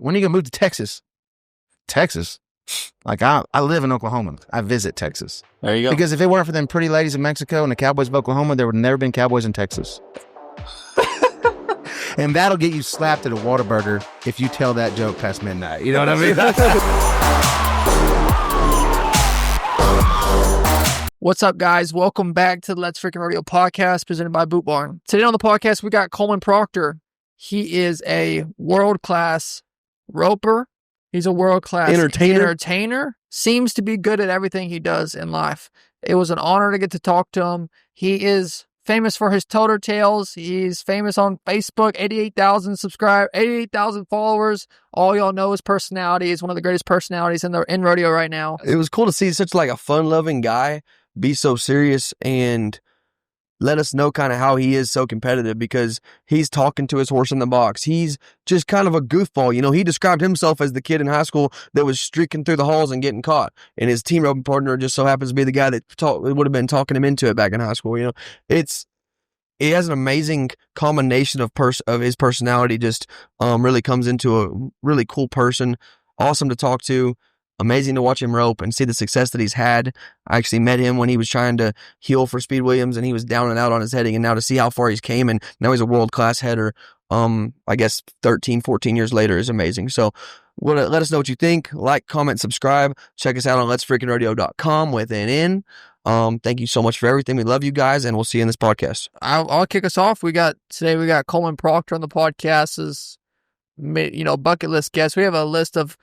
when are you going to move to Texas? Texas? Like, I live in Oklahoma. I visit Texas. There you go. Because if it weren't for them pretty ladies in Mexico and the Cowboys of Oklahoma, there would never been Cowboys in Texas. And that'll get you slapped at a Whataburger if you tell that joke past midnight. You know what I mean? What's up, guys? Welcome back to the Let's Freakin Rodeo podcast presented by Boot Barn. Today on the podcast, we got Coleman Proctor. He is a world-class roper. He's a world-class entertainer. Seems to be good at everything he does in life. It was an honor to get to talk to him. He is famous for his toter tales. He's famous on Facebook, 88,000 subscribers, 88,000 followers. All y'all know his personality. He's one of the greatest personalities in rodeo right now. It was cool to see such like a fun-loving guy be so serious and let us know kind of how he is so competitive, because he's talking to his horse in the box. He's just kind of a goofball. You know, he described himself as the kid in high school that was streaking through the halls and getting caught. And his team roping partner just so happens to be the guy that would have been talking him into it back in high school. You know, it has an amazing combination of his personality. Just really comes into a really cool person. Awesome to talk to. Amazing to watch him rope and see the success that he's had. I actually met him when he was trying to heel for Speed Williams and he was down and out on his heading, and now to see how far he's came, and now he's a world-class header, I guess 13, 14 years later is amazing. So let us know what you think. Like, comment, subscribe. Check us out on letsfreakinrodeo.com with an N. Thank you so much for everything. We love you guys, and we'll see you in this podcast. I'll kick us off. Today we got Coleman Proctor on the podcast as, bucket list guests. We have a list of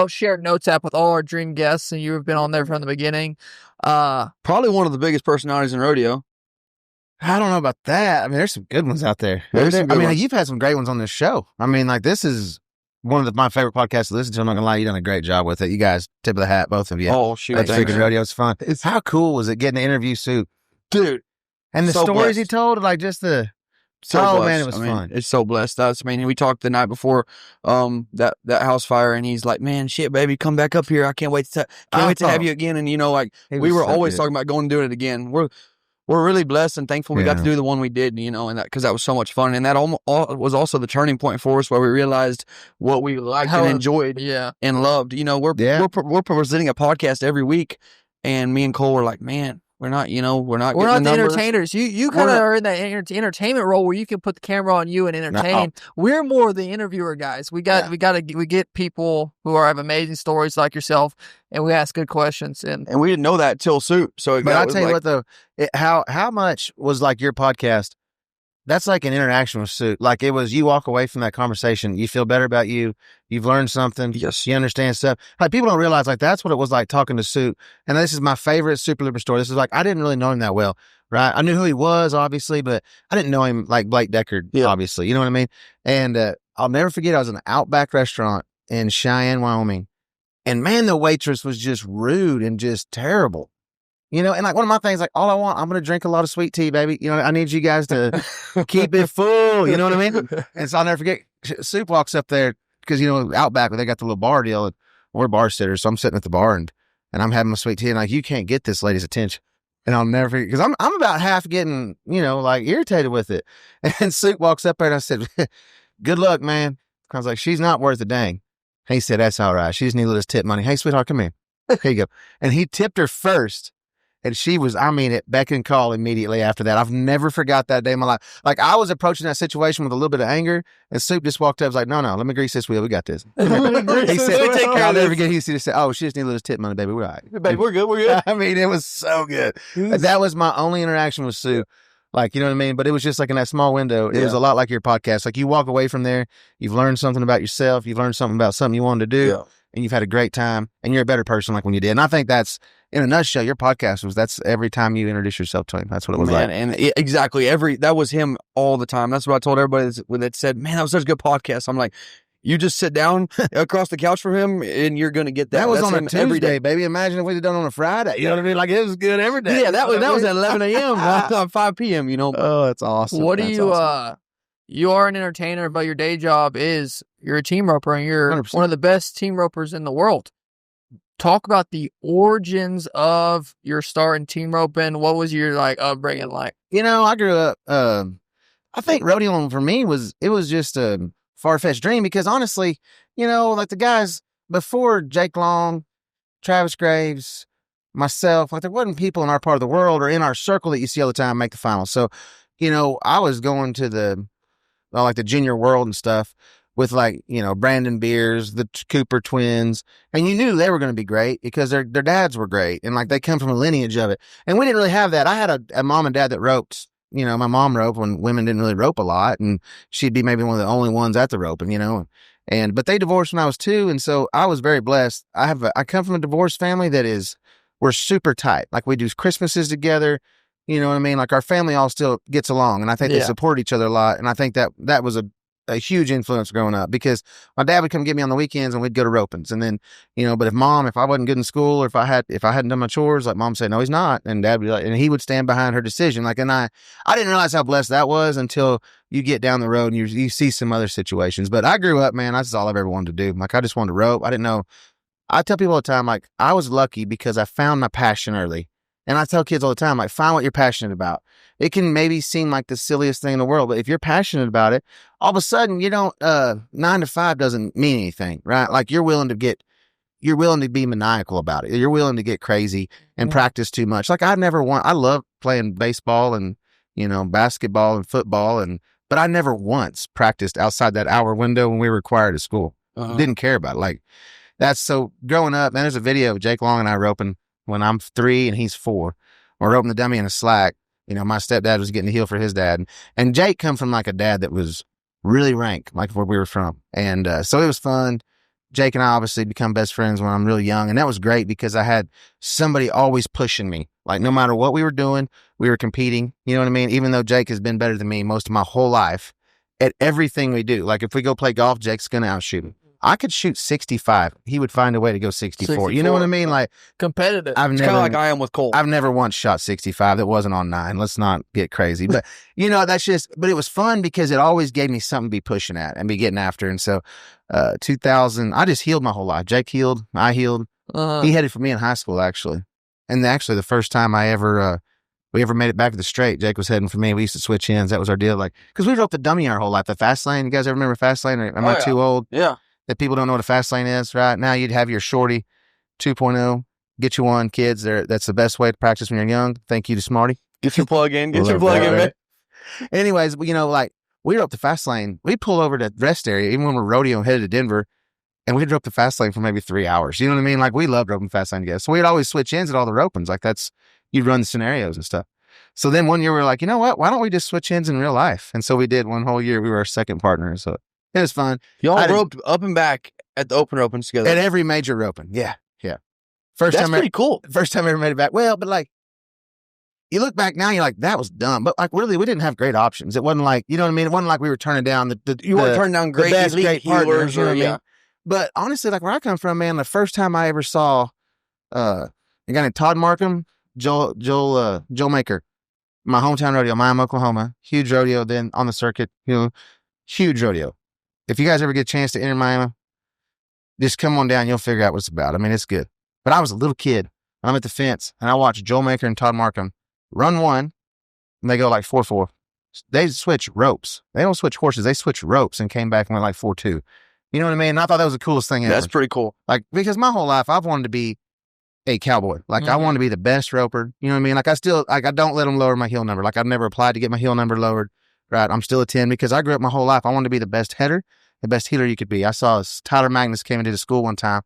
shared notes app with all our dream guests, and you've been on there from the beginning. Probably one of the biggest personalities in rodeo. I don't know about that. I mean, there's some good ones out there. You've had some great ones on this show. I mean, like, this is one of my favorite podcasts to listen to. I'm not gonna lie, you've done a great job with it. You guys, tip of the hat, both of you. Oh, shoot. That's freaking rodeo. It's fun. How cool was it getting to interview Soup? Dude. And the so stories blessed. he told, like, just the... Man, it was fun. It's so blessed. We talked the night before that house fire, and he's like, man, shit, baby, come back up here. I can't wait to have you again. And, we were always talking about going and doing it again. We're really blessed and thankful we got to do the one we did, and that, because that was so much fun. And that was also the turning point for us, where we realized what we liked and enjoyed and loved. We're presenting a podcast every week, and me and Cole were like, man, we're not the entertainers. You kind of are in that entertainment role where you can put the camera on you and entertain. No. We're more the interviewer guys. We get people who have amazing stories like yourself, and we ask good questions. And we didn't know that till Soup. So, but I'll tell you what though, how much was like your podcast? That's like an interaction with Soup. Like, it was, you walk away from that conversation, you feel better about you. You've learned something. Yes. You understand stuff. Like, people don't realize, like, that's what it was like talking to Soup. And this is my favorite Super Looper story. This is like, I didn't really know him that well, right? I knew who he was, obviously, but I didn't know him like Blake Deckard, obviously. You know what I mean? And I'll never forget, I was in an Outback restaurant in Cheyenne, Wyoming. And man, the waitress was just rude and just terrible. And like, one of my things, like, all I want, I'm going to drink a lot of sweet tea, baby. I need you guys to keep it full. You know what I mean? And so I'll never forget, Soup walks up there because, Outback, they got the little bar deal. And we're bar sitters. So I'm sitting at the bar and I'm having my sweet tea. And like, you can't get this lady's attention. And I'll never forget, because I'm about half getting, like, irritated with it. And Soup walks up there and I said, good luck, man. I was like, she's not worth a dang. He said, that's all right. She just needed his tip money. Hey, sweetheart, come here. Here you go. And he tipped her first. And she was, it beck and call immediately after that. I've never forgot that day in my life. Like, I was approaching that situation with a little bit of anger, and Soup just walked up and was like, no, let me grease this wheel. We got this. He said, I'll never forget. He said, oh, she just needed a little tip money, baby. We're all right. Baby, we're good. It was so good. That was my only interaction with Soup. Like, you know what I mean? But it was just like in that small window. It was a lot like your podcast. Like, you walk away from there, you've learned something about yourself, you've learned something about something you wanted to do, and you've had a great time, and you're a better person like when you did. And I think that's, in a nutshell, your podcast that's every time you introduce yourself to him. That's what it was like. And exactly. That was him all the time. That's what I told everybody that said, man, that was such a good podcast. I'm like, you just sit down across the couch from him and you're going to get that. That was on a Tuesday, baby. Imagine if we'd have done it on a Friday. You know what I mean? Like, it was good every day. Yeah, that was at 11 a.m., not 5 p.m., Oh, that's awesome. What do you, awesome. You are an entertainer, but your day job is you're a team roper, and you're 100%. One of the best team ropers in the world. Talk about the origins of your start in team roping. What was your upbringing like? I grew up. I think rodeo for me was just fun far-fetched dream because honestly, like the guys before Jake Long, Travis Graves, myself, like there wasn't people in our part of the world or in our circle that you see all the time make the finals. So, I was going to the junior world and stuff with Brandon Beers, the Cooper twins, and you knew they were going to be great because their dads were great and like they come from a lineage of it. And we didn't really have that. I had a mom and dad that roped. My mom roped when women didn't really rope a lot, and she'd be maybe one of the only ones at the roping, but they divorced when I was 2, and so I was very blessed. I come from a divorced family we're super tight. Like we do Christmases together. You know what I mean? Like our family all still gets along, and I think they support each other a lot. And I think that was a huge influence growing up because my dad would come get me on the weekends and we'd go to ropings. And then, but if I wasn't good in school or if I hadn't done my chores, like mom said, no, he's not. And dad would be like, and he would stand behind her decision. Like, and I didn't realize how blessed that was until you get down the road and you see some other situations. But I grew up, man, that's all I've ever wanted to do. Like, I just wanted to rope. I didn't know. I tell people all the time, like, I was lucky because I found my passion early. And I tell kids all the time, like, find what you're passionate about. It can maybe seem like the silliest thing in the world, but if you're passionate about it, all of a sudden you don't, 9 to 5 doesn't mean anything, right? Like you're willing to be maniacal about it. You're willing to get crazy and practice too much. Like I love playing baseball and, basketball and football but I never once practiced outside that hour window when we were required at school. Didn't care about it. Like that's so growing up, man, there's a video of Jake Long and I roping when I'm 3 and he's 4. We're roping the dummy in a slack. My stepdad was getting the heel for his dad. And Jake come from like a dad that was really rank, like where we were from. And so it was fun. Jake and I obviously become best friends when I'm really young. And that was great because I had somebody always pushing me. Like no matter what we were doing, we were competing. You know what I mean? Even though Jake has been better than me most of my whole life at everything we do. Like if we go play golf, Jake's going to outshoot me. I could shoot 65. He would find a way to go 64. You know what I mean? Like competitive. It's kind of like I am with Cole. I've never once shot 65. That wasn't on 9. Let's not get crazy. But, but it was fun because it always gave me something to be pushing at and be getting after. And so 2000, I just healed my whole life. Jake healed. I healed. He headed for me in high school, actually. And actually the first time we ever made it back to the straight, Jake was heading for me. We used to switch ends. That was our deal. Like, because we roped the dummy our whole life. The fast lane. You guys ever remember fast lane? Or am I too old? Yeah. That people don't know what a fast lane is, right? Now you'd have your shorty 2.0, get you one, kids. That's the best way to practice when you're young. Thank you to Smarty. Get your plug in. Get your plug in, man. Anyways, like we roped the fast lane. We pull over to rest area, even when we're rodeo headed to Denver, and we'd rope the fast lane for maybe 3 hours. You know what I mean? Like we loved roping fast lane together. So we'd always switch ends at all the ropings. Like you'd run the scenarios and stuff. So then one year we were like, you know what? Why don't we just switch ends in real life? And so we did one whole year. We were our second partner. So it was fun. Y'all roped up and back at the open ropings together. At every major roping. Yeah. That's pretty cool. First time I ever made it back. Well, but like, you look back now, you're like, that was dumb. But like, really, we didn't have great options. It wasn't like, you know what I mean? It wasn't like we were turning down you weren't turning down great partners. You know what I mean? But honestly, like where I come from, man, the first time I ever saw a guy named Todd Markham, Joel Maker, my hometown rodeo, Miami, Oklahoma, huge rodeo then on the circuit, huge rodeo. If you guys ever get a chance to enter Miami, just come on down. You'll figure out what it's about. I mean, it's good. But I was a little kid. And I'm at the fence, and I watched Joel Maker and Todd Markham run one, and they go like 4-4. They switch ropes. They don't switch horses. They switch ropes and came back and went like 4-2. You know what I mean? And I thought that was the coolest thing ever. That's pretty cool. Like, because my whole life, I've wanted to be a cowboy. Like, I wanted to be the best roper. You know what I mean? Like, I don't let them lower my heel number. Like, I've never applied to get my heel number lowered. Right. I'm still a 10 because I grew up my whole life. I wanted to be the best header, the best healer you could be. I saw Tyler Magnus came into the school one time.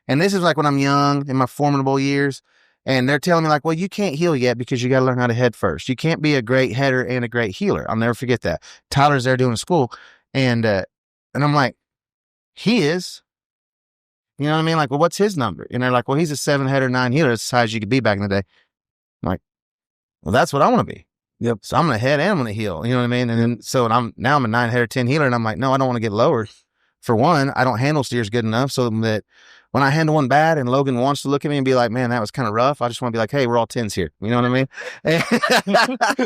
And this is like when I'm young in my formidable years. And they're telling me like, well, you can't heel yet because you got to learn how to head first. You can't be a great header and a great healer. I'll never forget that. Tyler's there doing school. And I'm like, he is. You know what I mean? Like, well, what's his number? And they're like, well, he's a 7 header, 9 healer. That's as high as you could be back in the day. I'm like, well, that's what I want to be. Yep. So I'm going to head and I'm going to heel. You know what I mean? And then, so I'm a 9 header, 10 healer. And I'm like, no, I don't want to get lowered. For one, I don't handle steers good enough so that when I handle one bad and Logan wants to look at me and be like, man, that was kind of rough. I just want to be like, hey, we're all 10s here. You know what I mean?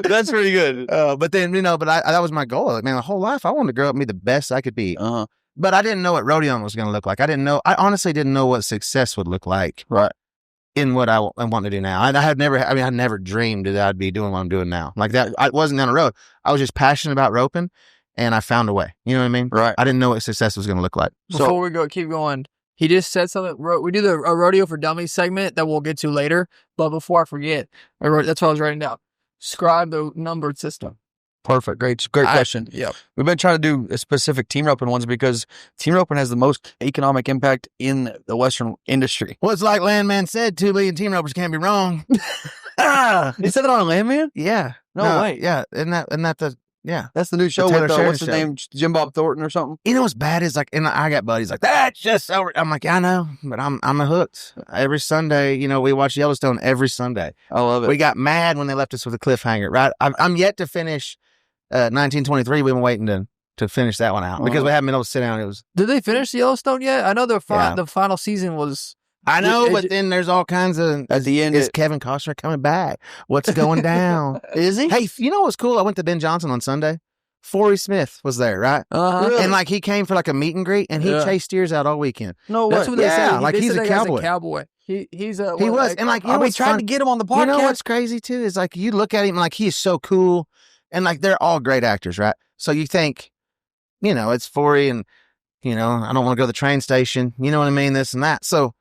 That's pretty good. But then, that was my goal. Like, man, the whole life, I wanted to grow up and be the best I could be. Uh-huh. But I didn't know what rodeoing was going to look like. I honestly didn't know what success would look like. Right. In what I want to do now. I never dreamed that I'd be doing what I'm doing now. Like that, I wasn't down the road. I was just passionate about roping. and I found a way. You know what I mean? Right. I didn't know what success was going to look like. Before we keep going, he just said something. We do a Rodeo for Dummies segment that we'll get to later. But before I forget, that's what I was writing down. Describe the numbered system. Perfect. Great question. Yep. We've been trying to do a specific team roping ones because team roping has the most economic impact in the Western industry. Well, it's like Landman said, 2 million team ropers can't be wrong. He said that on Landman? Yeah. No way. Yeah. Isn't that the, yeah. That's the new show Taylor with, Sheridan what's his show. name? Jim Bob Thornton or something? You know what's bad is like, and I got buddies like, that's just so, I'm like, I know, but I'm hooked. Every Sunday, we watch Yellowstone every Sunday. I love it. We got mad when they left us with a cliffhanger, right? I'm yet to finish 1923. We've been waiting to finish that one out because we haven't been able to sit down. It was. Did they finish Yellowstone yet? I know the final season was. I know, but then there's all kinds of. At the end, is Kevin Costner coming back? What's going down? Is he? Hey, you know what's cool? I went to Ben Johnson on Sunday. Forey Smith was there, right? Really? And like he came for like a meet and greet, and he chased steers out all weekend. No way. That's what they said. Like he's a cowboy. He's a. He was, and like we tried to get him on the podcast. You know what's crazy too is like you look at him like he's so cool, and like they're all great actors, right? So you think, it's Forey, and I don't want to go to the train station. You know what I mean? This and that. So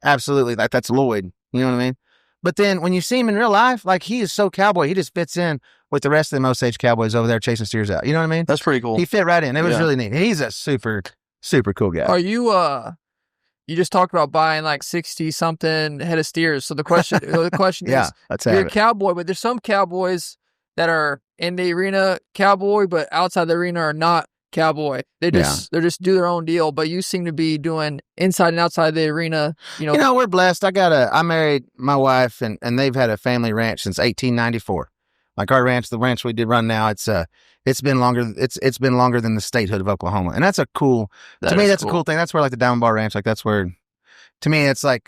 absolutely, like that's Lloyd. You know what I mean? But then when you see him in real life, like he is so cowboy, he just fits in with the rest of the Osage cowboys over there chasing steers out. You know what I mean? That's pretty cool. He fit right in. It was really neat. He's a super, super cool guy. Are you you just talked about buying like 60 something head of steers. So the question is, you're a cowboy, but there's some cowboys that are in the arena cowboy, but outside the arena are not cowboy. They just do their own deal. But you seem to be doing inside and outside the arena. We're blessed. I married my wife, and they've had a family ranch since 1894. Like our ranch, the ranch we did run now, it's been longer. It's been longer than the statehood of Oklahoma, and that's a cool. To me, that's a cool thing. That's where like the Diamond Bar Ranch, like that's where. To me, it's like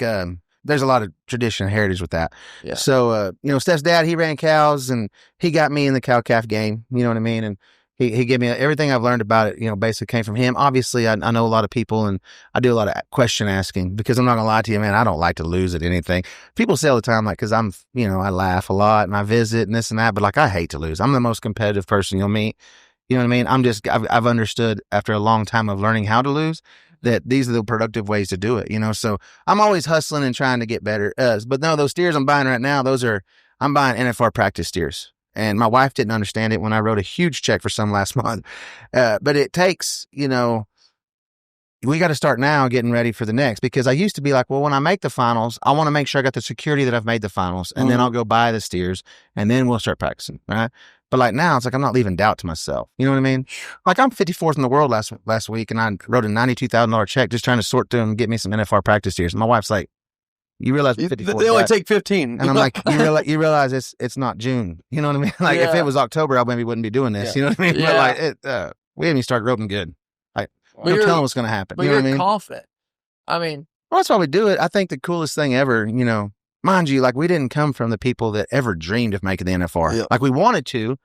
there's a lot of tradition and heritage with that. Yeah. So Steph's dad, he ran cows, and he got me in the cow calf game. You know what I mean? And he gave me everything I've learned about it. Basically came from him. Obviously, I know a lot of people, and I do a lot of question asking because I'm not gonna lie to you, man. I don't like to lose at anything. People say all the time, like, because I'm, I laugh a lot and I visit and this and that, but like I hate to lose. I'm the most competitive person you'll meet. You know what I mean? I've understood after a long time of learning how to lose that these are the productive ways to do it. So I'm always hustling and trying to get better. But no, those steers I'm buying right now, I'm buying NFR practice steers. And my wife didn't understand it when I wrote a huge check for some last month. But it takes, we got to start now getting ready for the next, because I used to be like, well, when I make the finals, I want to make sure I got the security that I've made the finals, and then I'll go buy the steers, and then we'll start practicing, right? But like now, it's like I'm not leaving doubt to myself. You know what I mean? Like I'm 54th in the world last week, and I wrote a $92,000 check just trying to sort through and get me some NFR practice steers. And my wife's like, you realize 54th, they only take 15. And I'm like, you realize it's not June. You know what I mean? Like if it was October, I maybe wouldn't be doing this. You know what I mean? Yeah. But like we haven't even started roping good. Like no telling what's going to happen. But you know you're what I mean? confident. I mean, well, that's why we do it. I think the coolest thing ever, mind you, like we didn't come from the people that ever dreamed of making the NFR. Yeah. Like we wanted to.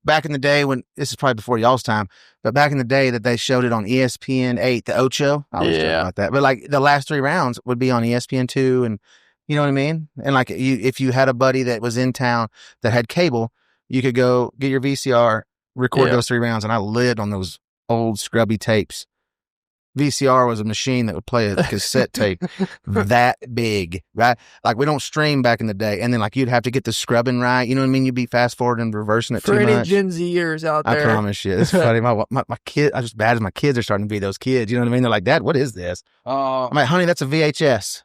Back in the day when, this is probably before y'all's time, but back in the day that they showed it on ESPN 8, the Ocho, I was talking about that. But like the last 3 rounds would be on ESPN 2, and you know what I mean? And like if you had a buddy that was in town that had cable, you could go get your VCR, record those 3 rounds, and I lived on those old scrubby tapes. VCR was a machine that would play a cassette tape that big, right? Like we don't stream back in the day. And then like you'd have to get the scrubbing right. You know what I mean? You'd be fast forwarding and reversing it for too any much. Gen Zers out there. I promise you. It's funny. My kid, I'm just bad as my kids are starting to be those kids. You know what I mean? They're like, Dad, what is this? I'm like, honey, that's a VHS.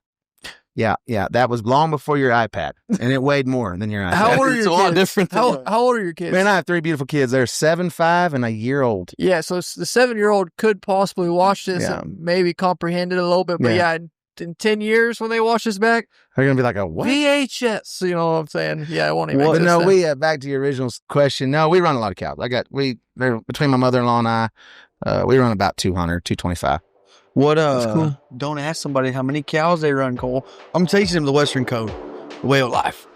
Yeah. That was long before your iPad, and it weighed more than your iPad. How old are your It's a lot different. How old are your kids? Man, I have 3 beautiful kids. They're 7, 5, and a year old. Yeah, so the 7-year-old could possibly watch this and maybe comprehend it a little bit. But in 10 years when they watch this back, they're gonna be like, a what? VHS. You know what I'm saying? Yeah, I won't even. But no, we back to your original question. No, we run a lot of cows. They're between my mother-in-law and I, we run about 200, 225. What cool. Don't ask somebody how many cows they run, Cole. I'm teaching them the Western Code, the way of life.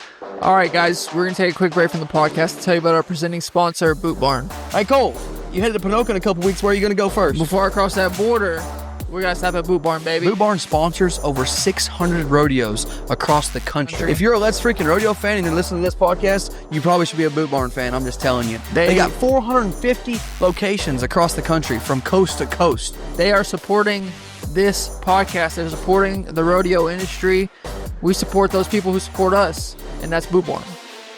All right, guys, we're going to take a quick break from the podcast to tell you about our presenting sponsor, Boot Barn. Hey, Cole, you headed to Pinoca in a couple weeks. Where are you going to go first? Before I cross that border, We got to stop at Boot Barn, baby. Boot Barn sponsors over 600 rodeos across the country. If you're a Let's Freakin' Rodeo fan and you listen to this podcast, you probably should be a Boot Barn fan. I'm just telling you. They got 450 locations across the country from coast to coast. They are supporting this podcast. They're supporting the rodeo industry. We support those people who support us, and that's Boot Barn.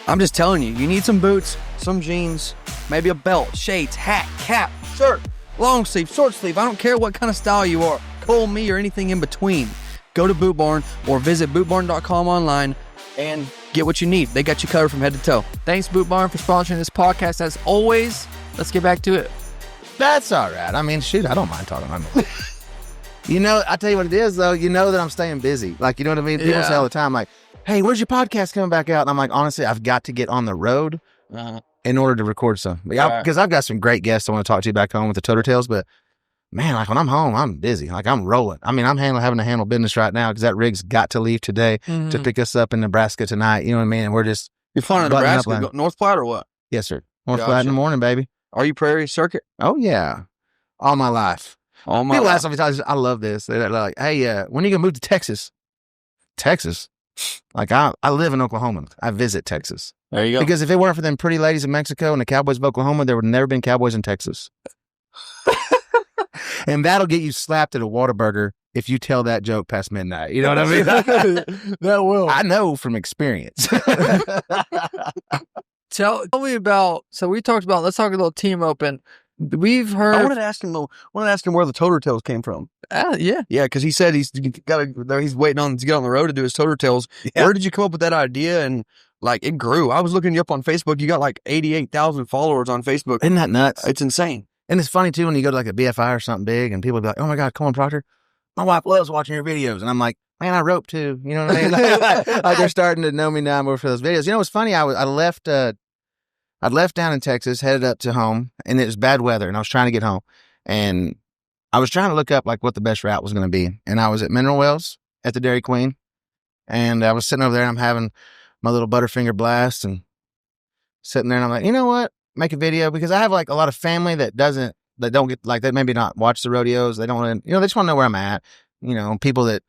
I'm just telling you, you need some boots, some jeans, maybe a belt, shades, hat, cap, shirt, long sleeve, short sleeve. I don't care what kind of style you are. Call me or anything in between. Go to Boot Barn or visit bootbarn.com online and get what you need. They got you covered from head to toe. Thanks, Boot Barn, for sponsoring this podcast. As always, let's get back to it. That's all right. I mean, shoot, I don't mind talking about it. You know, I tell you what it is, though. You know that I'm staying busy. Like, you know what I mean? People say all the time, like, hey, where's your podcast coming back out? And I'm like, honestly, I've got to get on the road in order to record some. Because I've got some great guests I want to talk to you back home with the Toter Tales. But, man, like, when I'm home, I'm busy. Like, I'm rolling. I mean, I'm having to handle business right now because that rig's got to leave today to pick us up in Nebraska tonight. You know what I mean? And we're just... You're flying to Nebraska? North Platte or what? Yes, sir. North Platte in the morning, baby. Are you Prairie Circuit? Oh, yeah. All my life. People ask me, I love this. They're like, hey, when are you going to move to Texas? Texas? Like, I live in Oklahoma. I visit Texas. There you go. Because if it weren't for them pretty ladies in Mexico and the Cowboys of Oklahoma, there would have never been Cowboys in Texas. And that'll get you slapped at a Whataburger if you tell that joke past midnight. You know what I mean? That will. I know from experience. Tell me about, so we talked about, let's talk a little team open. We've heard. I wanted to ask him where the Toter Tales came from. Yeah. Yeah, because he said he's waiting on to get on the road to do his Toter Tales. Yeah. Where did you come up with that idea? And like, it grew. I was looking you up on Facebook. You got like 88,000 followers on Facebook. Isn't that nuts? It's insane. And it's funny too when you go to like a BFI or something big and people be like, oh my God, Coleman Proctor, my wife loves watching your videos. And I'm like, man, I rope too. You know what I mean? Like they're starting to know me now more for those videos. You know what's funny? I'd left down in Texas, headed up to home, and it was bad weather, and I was trying to get home. And I was trying to look up like what the best route was going to be. And I was at Mineral Wells at the Dairy Queen, and I was sitting over there, and I'm having my little Butterfinger blast, and sitting there, and I'm like, you know what? Make a video, because I have like a lot of family that don't get, like, they maybe not watch the rodeos. They don't want to, they just want to know where I'm at. You know, people that,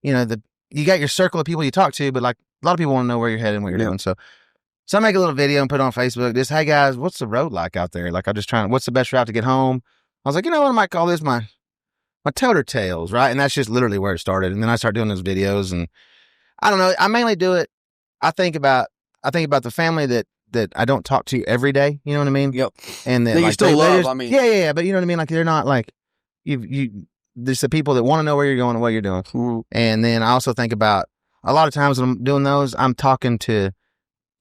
you got your circle of people you talk to, but like a lot of people want to know where you're headed and what you're doing. So I make a little video and put it on Facebook. Just, hey guys, what's the road like out there? Like, I'm just what's the best route to get home? I was like, you know what? I might call this my Toter Tales, right? And that's just literally where it started. And then I started doing those videos, and I don't know. I mainly do it. I think about the family that I don't talk to every day. You know what I mean? Yep. And then you still love. I mean, yeah. But you know what I mean? Like, they're not like there's the people that want to know where you're going and what you're doing. Mm-hmm. And then I also think about a lot of times when I'm doing those, I'm talking to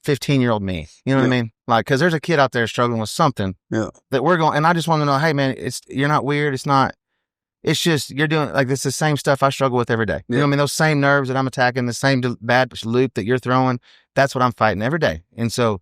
15-year-old me. You know what I mean? Like, because there's a kid out there struggling with something that we're going, and I just want to know, hey man, you're not weird. It's just, you're doing, like, it's the same stuff I struggle with every day. You know what I mean? Those same nerves that I'm attacking, the same bad loop that you're throwing, that's what I'm fighting every day. And so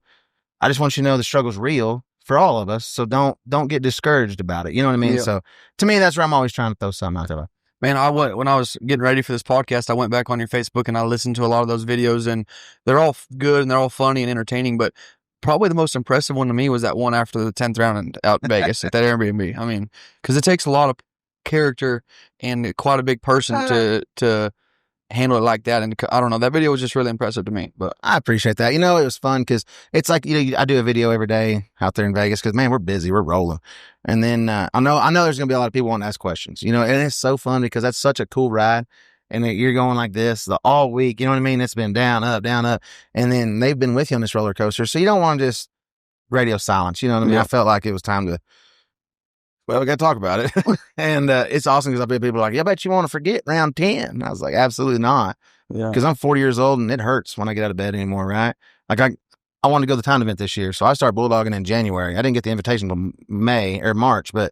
I just want you to know the struggle's real for all of us. So don't get discouraged about it. You know what I mean? So to me, that's where I'm always trying to throw something out there. Man, when I was getting ready for this podcast, I went back on your Facebook and I listened to a lot of those videos, and they're all good and they're all funny and entertaining. But probably the most impressive one to me was that one after the 10th round out in Vegas at that Airbnb. I mean, because it takes a lot of character and quite a big person to handle it like that. And I don't know, that video was just really impressive to me. But I appreciate that. It was fun because it's like, I do a video every day out there in Vegas because, man, we're busy, we're rolling. And then I know there's going to be a lot of people wanting to ask questions, and it's so fun because that's such a cool ride. And you're going like this all week, you know what I mean? It's been down, up. And then they've been with you on this roller coaster. So you don't want to just radio silence, you know what I mean? I felt like it was time to, we got to talk about it. And it's awesome because I bet people are like, yeah, I bet you want to forget round 10. And I was like, absolutely not. Yeah. Because I'm 40 years old and it hurts when I get out of bed anymore, right? Like I wanted to go to the town event this year. So I started bulldogging in January. I didn't get the invitation until March, but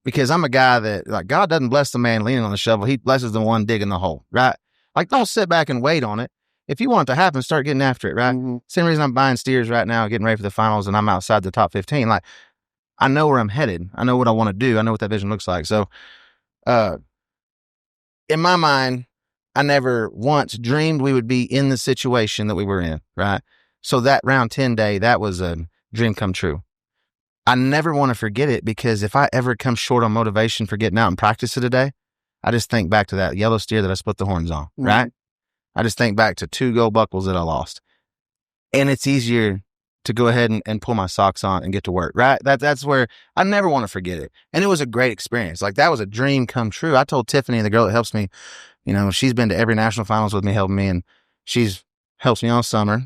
because I'm a guy that, like, God doesn't bless the man leaning on the shovel. He blesses the one digging the hole, right? Like, don't sit back and wait on it. If you want it to happen, start getting after it, right? Mm-hmm. Same reason I'm buying steers right now, getting ready for the finals, and I'm outside the top 15. Like, I know where I'm headed. I know what I want to do. I know what that vision looks like. So, in my mind, I never once dreamed we would be in the situation that we were in, right? So that round 10 day, that was a dream come true. I never want to forget it, because if I ever come short on motivation for getting out and practicing today, I just think back to that yellow steer that I split the horns on, right? I just think back to 2 gold buckles that I lost. And it's easier to go ahead and pull my socks on and get to work, right? That's where I never want to forget it. And it was a great experience. Like, that was a dream come true. I told Tiffany, the girl that helps me, she's been to every national finals with me, helping me, and she's helps me all summer.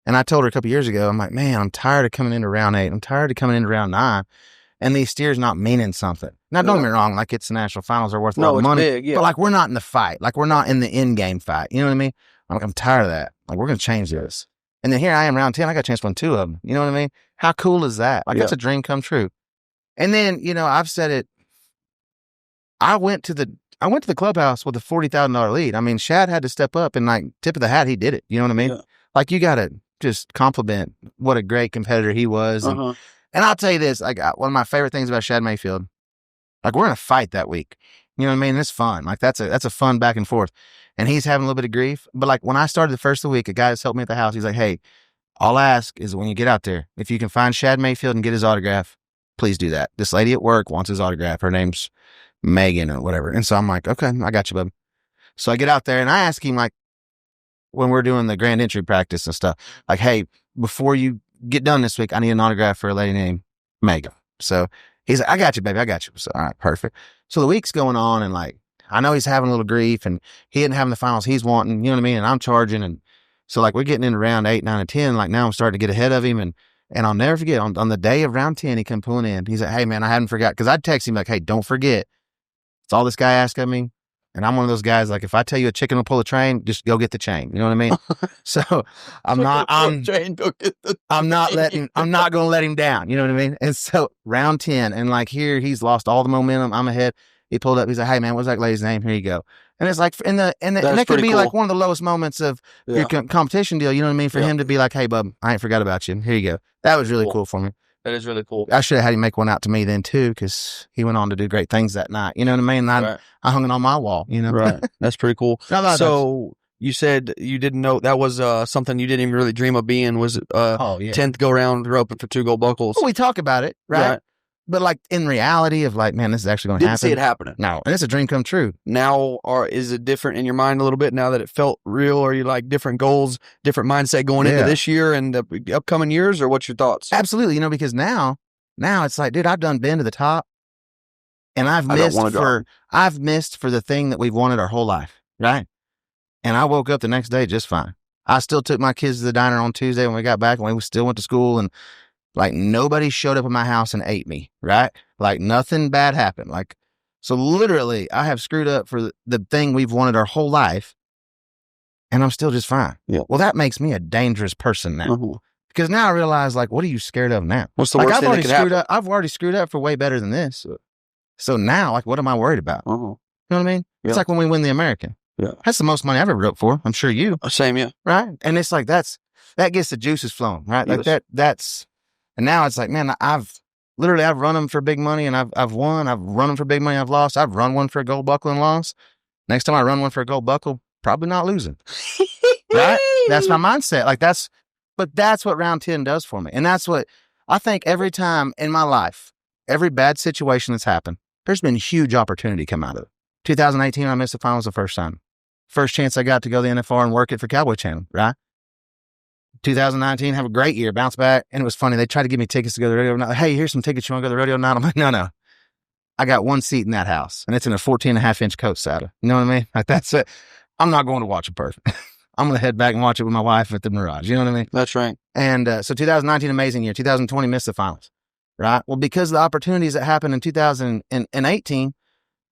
And I told her a couple years ago, I'm like, man, I'm tired of coming into round 8. I'm tired of coming into round 9. And these steers not meaning something. Now, don't get me wrong, like, it's the national finals are worth a lot of money. Big, but like, we're not in the fight. Like, we're not in the end game fight. You know what I mean? I'm tired of that. Like, we're going to change this. And then here I am, round 10. I got a chance to win 2 of them. You know what I mean? How cool is that? Like, that's a dream come true. And then, I've said it. I went to the clubhouse with a $40,000 lead. I mean, Shad had to step up, and like, tip of the hat, he did it. You know what I mean? Yeah. Like, you got to just compliment what a great competitor he was. And I'll tell you this, like, one of my favorite things about Shad Mayfield, like, we're in a fight that week. You know what I mean? It's fun. Like, that's a fun back and forth. And he's having a little bit of grief. But like, when I started the first of the week, a guy that's helped me at the house, he's like, hey, all I ask is when you get out there, if you can find Shad Mayfield and get his autograph, please do that. This lady at work wants his autograph. Her name's Megan or whatever. And so I'm like, okay, I got you, bub. So I get out there and I ask him, like, when we're doing the grand entry practice and stuff, like, hey, before you get done this week, I need an autograph for a lady named Megan. So he's like, I got you, baby. I got you. So, all right, perfect. So the week's going on, and like, I know he's having a little grief, and he isn't having the finals he's wanting, you know what I mean? And I'm charging. And so like, we're getting into round 8, 9, and 10. Like, now I'm starting to get ahead of him. And I'll never forget, on the day of round 10, he come pulling in. He's like, hey man, I hadn't forgot. Cause I'd text him like, hey, don't forget. It's all this guy asked of me. And I'm one of those guys, like, if I tell you a chicken will pull a train, just go get the chain. You know what I mean? So I'm not going to let him down. You know what I mean? And so round 10, and like, here he's lost all the momentum. I'm ahead. He pulled up. He's like, hey man, what's that lady's name? Here you go. And it's like, and that could be cool. Like one of the lowest moments of your competition deal. You know what I mean? For him to be like, hey bub, I ain't forgot about you. Here you go. That was really cool for me. That is really cool. I should have had him make one out to me then too, because he went on to do great things that night. You know what I mean? I hung it on my wall, you know? Right. That's pretty cool. So you said you didn't know that was something you didn't even really dream of being, was 10th go round roping for 2 gold buckles. Well, we talk about it, right? But like, in reality of like, man, this is actually going to happen. Didn't see it happening. No. And it's a dream come true. Now, is it different in your mind a little bit now that it felt real? Or you like different goals, different mindset going into this year and the upcoming years, or what's your thoughts? Absolutely. Because now it's like, dude, I've done been to the top, and I've missed for the thing that we've wanted our whole life. Right. And I woke up the next day just fine. I still took my kids to the diner on Tuesday when we got back, and we still went to school, and like, nobody showed up at my house and ate me, right? Like, nothing bad happened. Like, so literally, I have screwed up for the thing we've wanted our whole life, and I'm still just fine. Yeah. Well, that makes me a dangerous person now. Because now I realize, like, what are you scared of now? What's the worst thing that could happen? I've already screwed up for way better than this. So now, like, what am I worried about? You know what I mean? Yeah. It's like when we win the American. Yeah. That's the most money I've ever roped for. I'm sure you. Same, yeah. Right? And it's like, that gets the juices flowing, right? Like, that's... And now it's like, man, I've run them for big money, and I've won. I've run them for big money. I've lost. I've run one for a gold buckle and lost. Next time I run one for a gold buckle, probably not losing. Right? That's my mindset. Like, but that's what round 10 does for me. And that's what I think every time in my life, every bad situation that's happened, there's been huge opportunity come out of it. 2018, I missed the finals the first time. First chance I got to go to the NFR and work it for Cowboy Channel, right? 2019, have a great year, bounce back. And it was funny. They tried to give me tickets to go to the rodeo night. Hey, here's some tickets. You want to go to the rodeo night? I'm like, no. I got one seat in that house, and it's in a 14.5-inch coat saddle. You know what I mean? Like, that's it. I'm not going to watch it perfect. I'm going to head back and watch it with my wife at the Mirage. You know what I mean? That's right. And so 2019, amazing year. 2020, missed the finals, right? Well, because of the opportunities that happened in 2018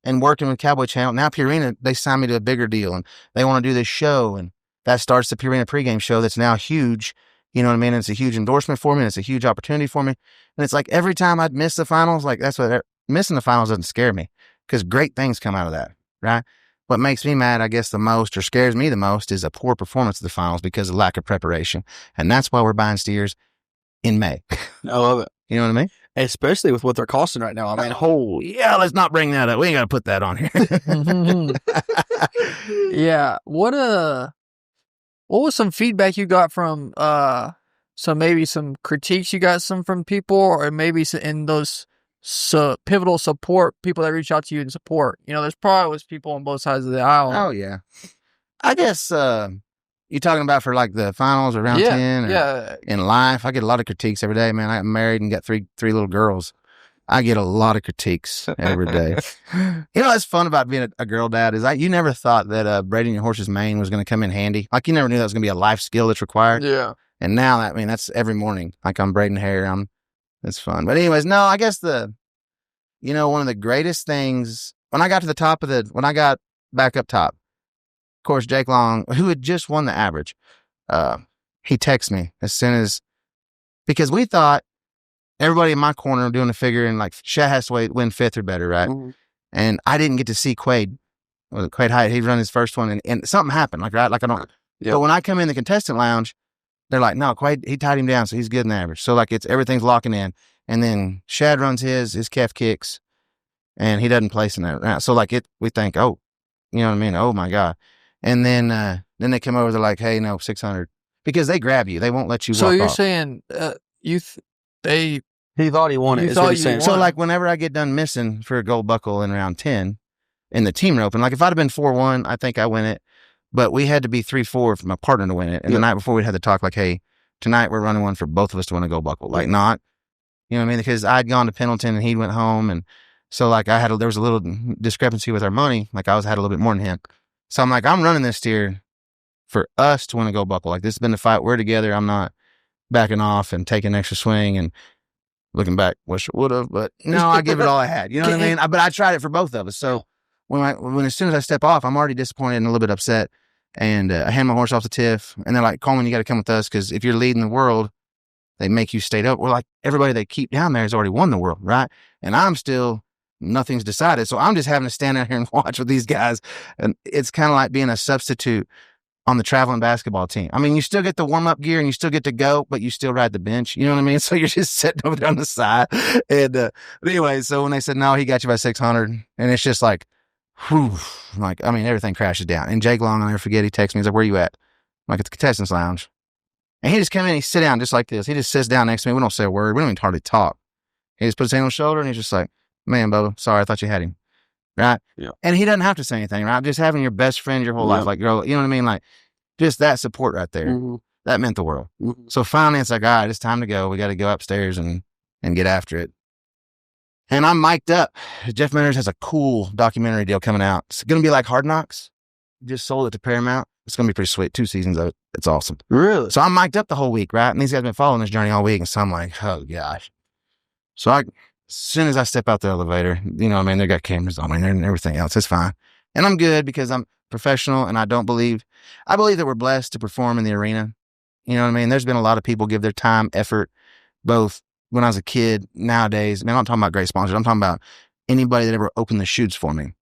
and working with Cowboy Channel, now Purina, they signed me to a bigger deal, and they want to do this show, and that starts the Purina pregame show that's now huge. You know what I mean? And it's a huge endorsement for me, and it's a huge opportunity for me. And it's like, every time I'd miss the finals, like, that's what missing the finals doesn't scare me, because great things come out of that, right? What makes me mad, I guess, the most, or scares me the most, is a poor performance of the finals because of lack of preparation. And that's why we're buying steers in May. I love it. You know what I mean? Especially with what they're costing right now. I mean, holy. Yeah, let's not bring that up. We ain't got to put that on here. Yeah. What was some feedback you got from So maybe some critiques you got some from people, or maybe in those pivotal support, people that reach out to you and support. There's probably always people on both sides of the aisle. Oh, yeah. I guess you talking about for like the finals or round 10? Yeah. In life, I get a lot of critiques every day, man. I'm married and got three little girls. I get a lot of critiques every day. What's fun about being a girl dad is you never thought that braiding your horse's mane was going to come in handy. Like, you never knew that was going to be a life skill that's required. Yeah. And now, that's every morning. Like, I'm braiding hair. It's fun. But anyways, no, I guess one of the greatest things, when I got back up top, of course, Jake Long, who had just won the average, he texted me as soon as, because we thought, everybody in my corner doing the figure, and like Shad has to win 5th or better, right? Mm-hmm. And I didn't get to see Quade. Quade Hyatt, he'd run his first one, and something happened, like, right? Like, I don't. Yep. But when I come in the contestant lounge, they're like, no, Quade, he tied him down, so he's good in the average. So, like, everything's locking in. And then Shad runs his calf kicks, and he doesn't place in that. So, like, we think, oh, you know what I mean? Oh, my God. And then they come over, they're like, hey, no, 600. Because they grab you. They won't let you walk off. So you're saying he thought he won it. Is what he's saying. So, like, whenever I get done missing for a gold buckle in round 10 in the team rope, and like, if I'd have been 4-1, I think I win it. But we had to be 3-4 for my partner to win it. And the night before, we had to talk like, hey, tonight we're running one for both of us to win a gold buckle. Like, not, you know what I mean? Because I'd gone to Pendleton and he went home. And so, like, there was a little discrepancy with our money. Like, I had a little bit more than him. So I'm like, I'm running this steer for us to win a gold buckle. Like, this has been the fight. We're together. I'm not backing off and taking an extra swing. And looking back, wish I would have, but no, I give it all I had. You know what I mean? But I tried it for both of us. So when as soon as I step off, I'm already disappointed and a little bit upset. And I hand my horse off the tiff, and they're like, Coleman, you got to come with us, because if you're leading the world, they make you stay up. We're like, everybody they keep down there has already won the world, right? And I'm still, nothing's decided. So I'm just having to stand out here and watch with these guys. And it's kind of like being a substitute on the traveling basketball team. I mean, you still get the warm-up gear and you still get to go, but you still ride the bench. You know what I mean? So you're just sitting over there on the side. And anyway, so when they said, no, he got you by 600, and it's just like, whew, like, I mean, everything crashes down. And Jake Long, I'll never forget, he texts me. He's like, where you at? I'm like, at the contestants lounge. And he just come in, he sit down just like this. He just sits down next to me. We don't say a word. We don't even hardly talk. He just puts his hand on his shoulder, and he's just like, man, Bubba, sorry, I thought you had him. Right? Yeah. And he doesn't have to say anything, right? Just having your best friend your whole life, like, girl, you know what I mean? Like, just that support right there. Mm-hmm. That meant the world. Mm-hmm. So finally, it's like, all right, it's time to go. We got to go upstairs and get after it. And I'm mic'd up. Jeff Manners has a cool documentary deal coming out. It's going to be like Hard Knocks. Just sold it to Paramount. It's going to be pretty sweet. 2 seasons of it. It's awesome. Really? So I'm mic'd up the whole week, right? And these guys have been following this journey all week. And so I'm like, oh, gosh. So as soon as I step out the elevator, you know what I mean? They got cameras on me and everything else. It's fine. And I'm good because I'm professional, and I believe that we're blessed to perform in the arena. You know what I mean? There's been a lot of people give their time, effort, both when I was a kid, nowadays. Man, I'm not talking about great sponsors. I'm talking about anybody that ever opened the chutes for me.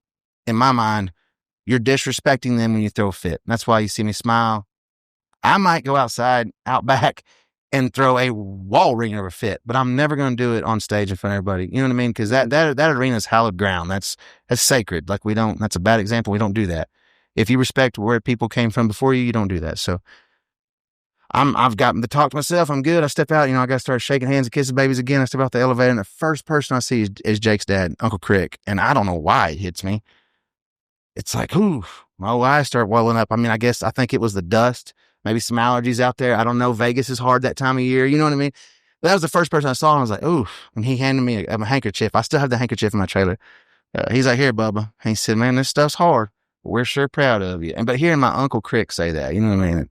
In my mind, you're disrespecting them when you throw a fit. That's why you see me smile. I might go outside, out back, and throw a wall ringer of a fit, but I'm never going to do it on stage in front of everybody. You know what I mean? Because that arena is hallowed ground. That's sacred. Like, that's a bad example. We don't do that. If you respect where people came from before you, you don't do that. So I've gotten to talk to myself. I'm good. I step out, I got to start shaking hands and kissing babies again. I step out the elevator, and the first person I see is Jake's dad, Uncle Crick. And I don't know why it hits me. It's like, ooh, my eyes start welling up. I mean, I think it was the dust, maybe some allergies out there. I don't know. Vegas is hard that time of year. You know what I mean? But that was the first person I saw, and I was like, ooh. And he handed me a handkerchief. I still have the handkerchief in my trailer. He's like, here, Bubba. And he said, man, this stuff's hard. We're sure proud of you. But hearing my Uncle Crick say that, you know what I mean?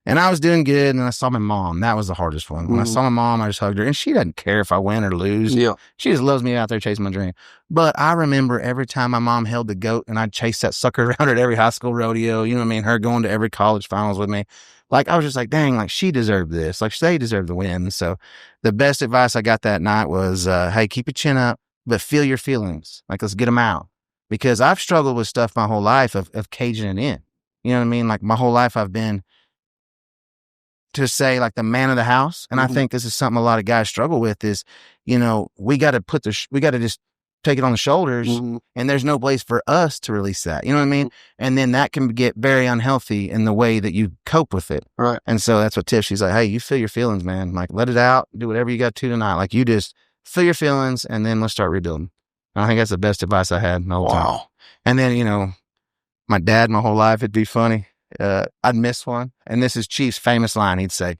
And I was doing good, and I saw my mom. That was the hardest one. When I saw my mom, I just hugged her. And she doesn't care if I win or lose. Yeah. She just loves me out there chasing my dream. But I remember every time my mom held the goat, and I'd chase that sucker around at every high school rodeo, you know what I mean? Her going to every college finals with me. Like, I was just like, dang, like, she deserved this. Like, they deserve the win. So the best advice I got that night was, hey, keep your chin up, but feel your feelings. Like, let's get them out. Because I've struggled with stuff my whole life of caging it in. You know what I mean? Like, my whole life I've been, to say, like, the man of the house. And I think this is something a lot of guys struggle with is, we got to just take it on the shoulders, Mhm. and there's no place for us to release that. You know what I mean? And then that can get very unhealthy in the way that you cope with it. Right. And so that's what Tiff, she's like, hey, you feel your feelings, man. Like, let it out. Do whatever you got to tonight. Like, you just feel your feelings, and then let's start rebuilding. And I think that's the best advice I had the whole time. And then, you know, my dad, my whole life, it'd be funny. I'd miss one. And this is Chief's famous line. He'd say,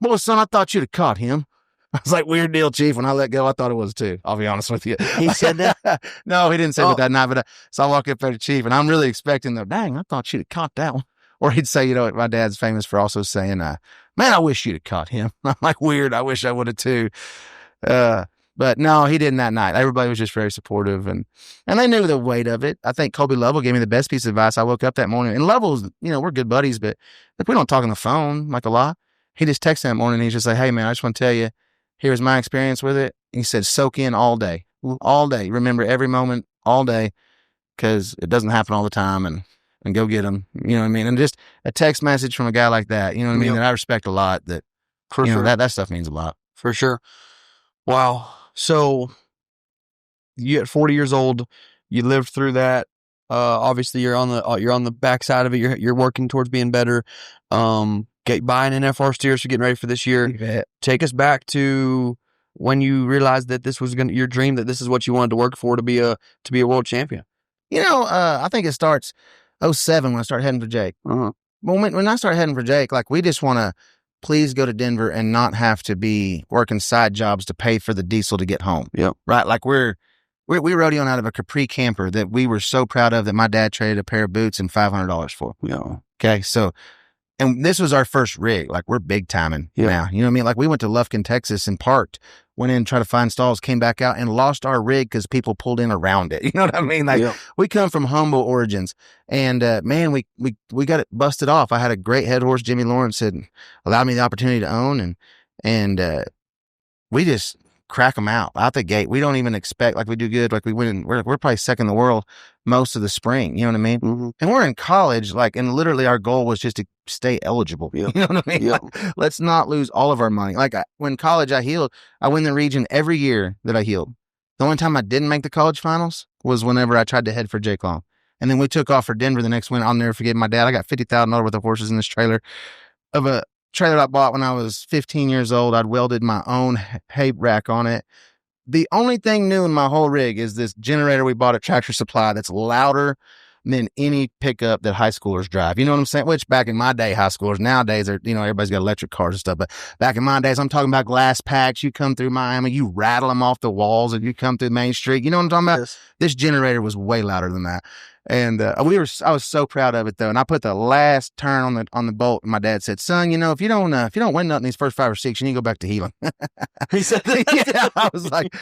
boy, son, I thought you'd have caught him. I was like, weird deal, Chief. When I let go, I thought it was too. I'll be honest with you. He said that? No, he didn't say that night. But so I walk up there to Chief, and I'm really expecting the, dang, I thought you'd have caught that one. Or he'd say, you know, my dad's famous for also saying, man, I wish you'd have caught him. I'm like, weird. I wish I would have too. But no, he didn't that night. Everybody was just very supportive, and they knew the weight of it. I think Colby Lovell gave me the best piece of advice. I woke up that morning, and Lovell's, you know, we're good buddies, but like, we don't talk on the phone like a lot. He just texted that morning, and he's just like, hey, man, I just want to tell you, here's my experience with it. He said, soak in all day. Remember every moment all day, because it doesn't happen all the time, and go get them. You know what I mean? And just a text message from a guy like that, you know what I mean, that I respect a lot, that, For you sure. know, that stuff means a lot. For sure. Wow. So you at 40 years old, you lived through that. Obviously you're on the backside of it. You're working towards being better. Buying NFR steers for getting ready for this year. Take us back to when you realized that this was your dream, that this is what you wanted to work for, to be a world champion. You know, I think it starts 2007 when I started heading for Jake. Uh-huh. Well, when I started heading for Jake, like, we just want to please go to Denver and not have to be working side jobs to pay for the diesel to get home. Yep. Right. Like, we rodeoing out of a Capri camper that we were so proud of, that my dad traded a pair of boots and $500 for. Yeah. Okay. So, and this was our first rig. Like, we're big timing now. You know what I mean? Like, we went to Lufkin, Texas, and parked, went in, tried to find stalls, came back out, and lost our rig because people pulled in around it. You know what I mean? Like, we come from humble origins, and man, we got it busted off. I had a great head horse, Jimmy Lawrence, had allowed me the opportunity to own, and we just crack them out the gate. We don't even expect, like, we do good. Like, we win. We're probably second in the world most of the spring. You know what I mean? Mm-hmm. And we're in college, like, and literally our goal was just to stay eligible. You know what I mean? Like, let's not lose all of our money. Like, when college I healed, I win the region every year that I healed. The only time I didn't make the college finals was whenever I tried to head for Jake Long. And then we took off for Denver the next winter. I'll never forget my dad. I got $50,000 worth of horses in this trailer, of a trailer I bought when I was 15 years old. I'd welded my own hay rack on it. The only thing new in my whole rig is this generator we bought at Tractor Supply that's louder than any pickup that high schoolers drive. You know what I'm saying? Which back in my day, high schoolers, nowadays are, you know, everybody's got electric cars and stuff. But back in my days, I'm talking about glass packs. You come through Miami, you rattle them off the walls, and you come through Main Street. You know what I'm talking about? Yes. This generator was way louder than that. And I was so proud of it, though. And I put the last turn on the bolt, and my dad said, "Son, you know, if you don't win nothing these first 5 or 6, you need to go back to healing." He said that. Yeah, I was like,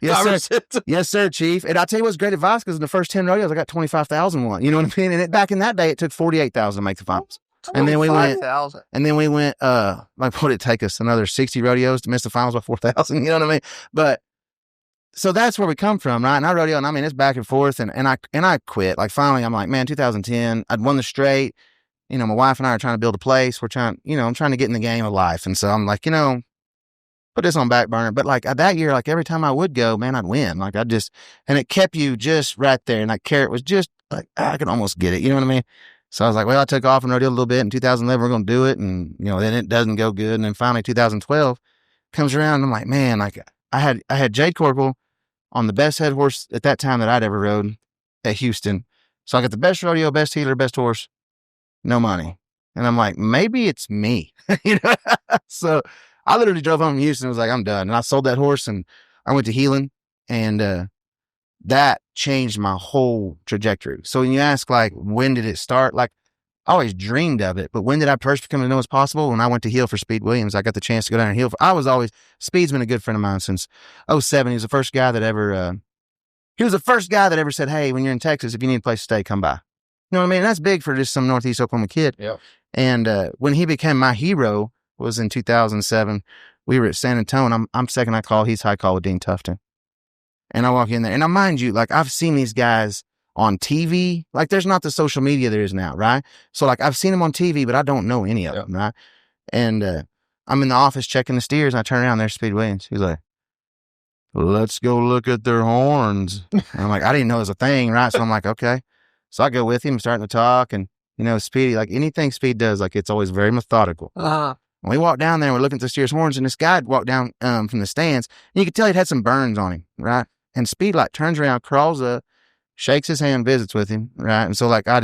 "Yes, sir. Yes, sir, Chief." And I'll tell you what's great advice, because in the first 10 rodeos, I got 25,000 won. You know what I mean? And back in that day, it took 48,000 to make the finals. And then we went, like, what did it take us? Another 60 rodeos to miss the finals by 4,000. You know what I mean? But so that's where we come from, right? And I rodeo, and I mean, it's back and forth, and I quit. Like, finally, I'm like, man, 2010, I'd won the straight. You know, my wife and I are trying to build a place. I'm trying to get in the game of life. And so I'm like, you know, put this on back burner. But like that year, like, every time I would go, man, I'd win. Like, and it kept you just right there. And that carrot was just like, I could almost get it. You know what I mean? So I was like, well, I took off and rodeoed a little bit. In 2011, we're going to do it. And, you know, then it doesn't go good. And then finally 2012 comes around, and I'm like, man, like, I had Jade Corporal on the best head horse at that time that I'd ever rode at Houston. So I got the best rodeo, best healer, best horse, no money. And I'm like, maybe it's me. You know? So I literally drove home from Houston and was like, I'm done. And I sold that horse, and I went to healing, and that changed my whole trajectory. So when you ask, like, when did it start? Like, I always dreamed of it, but when did I first become to know it's possible? When I went to heel for Speed Williams, I got the chance to go down and heel. Speed's been a good friend of mine since 2007. He was the first guy that ever said, hey, when you're in Texas, if you need a place to stay, come by. You know what I mean? That's big for just some Northeast Oklahoma kid. Yeah. And when he became my hero was in 2007. We were at San Antonio. I'm second high call. He's high call with Dean Tufton. And I walk in there, and I mind you, like, I've seen these guys on TV. Like, there's not the social media there is now, right? So, like, I've seen them on TV, but I don't know any of them, right? And I'm in the office checking the steers, and I turn around, there's Speed Williams. He's like, let's go look at their horns. And I'm like, I didn't know it was a thing, right? So I'm like, okay. So I go with him, starting to talk, and Speedy, like anything Speed does, like it's always very methodical. When we walked down there, we're looking at the steer's horns, and this guy walked down from the stands, and you could tell he'd had some burns on him, right? And Speed like turns around, crawls up, shakes his hand, visits with him, right? And so like I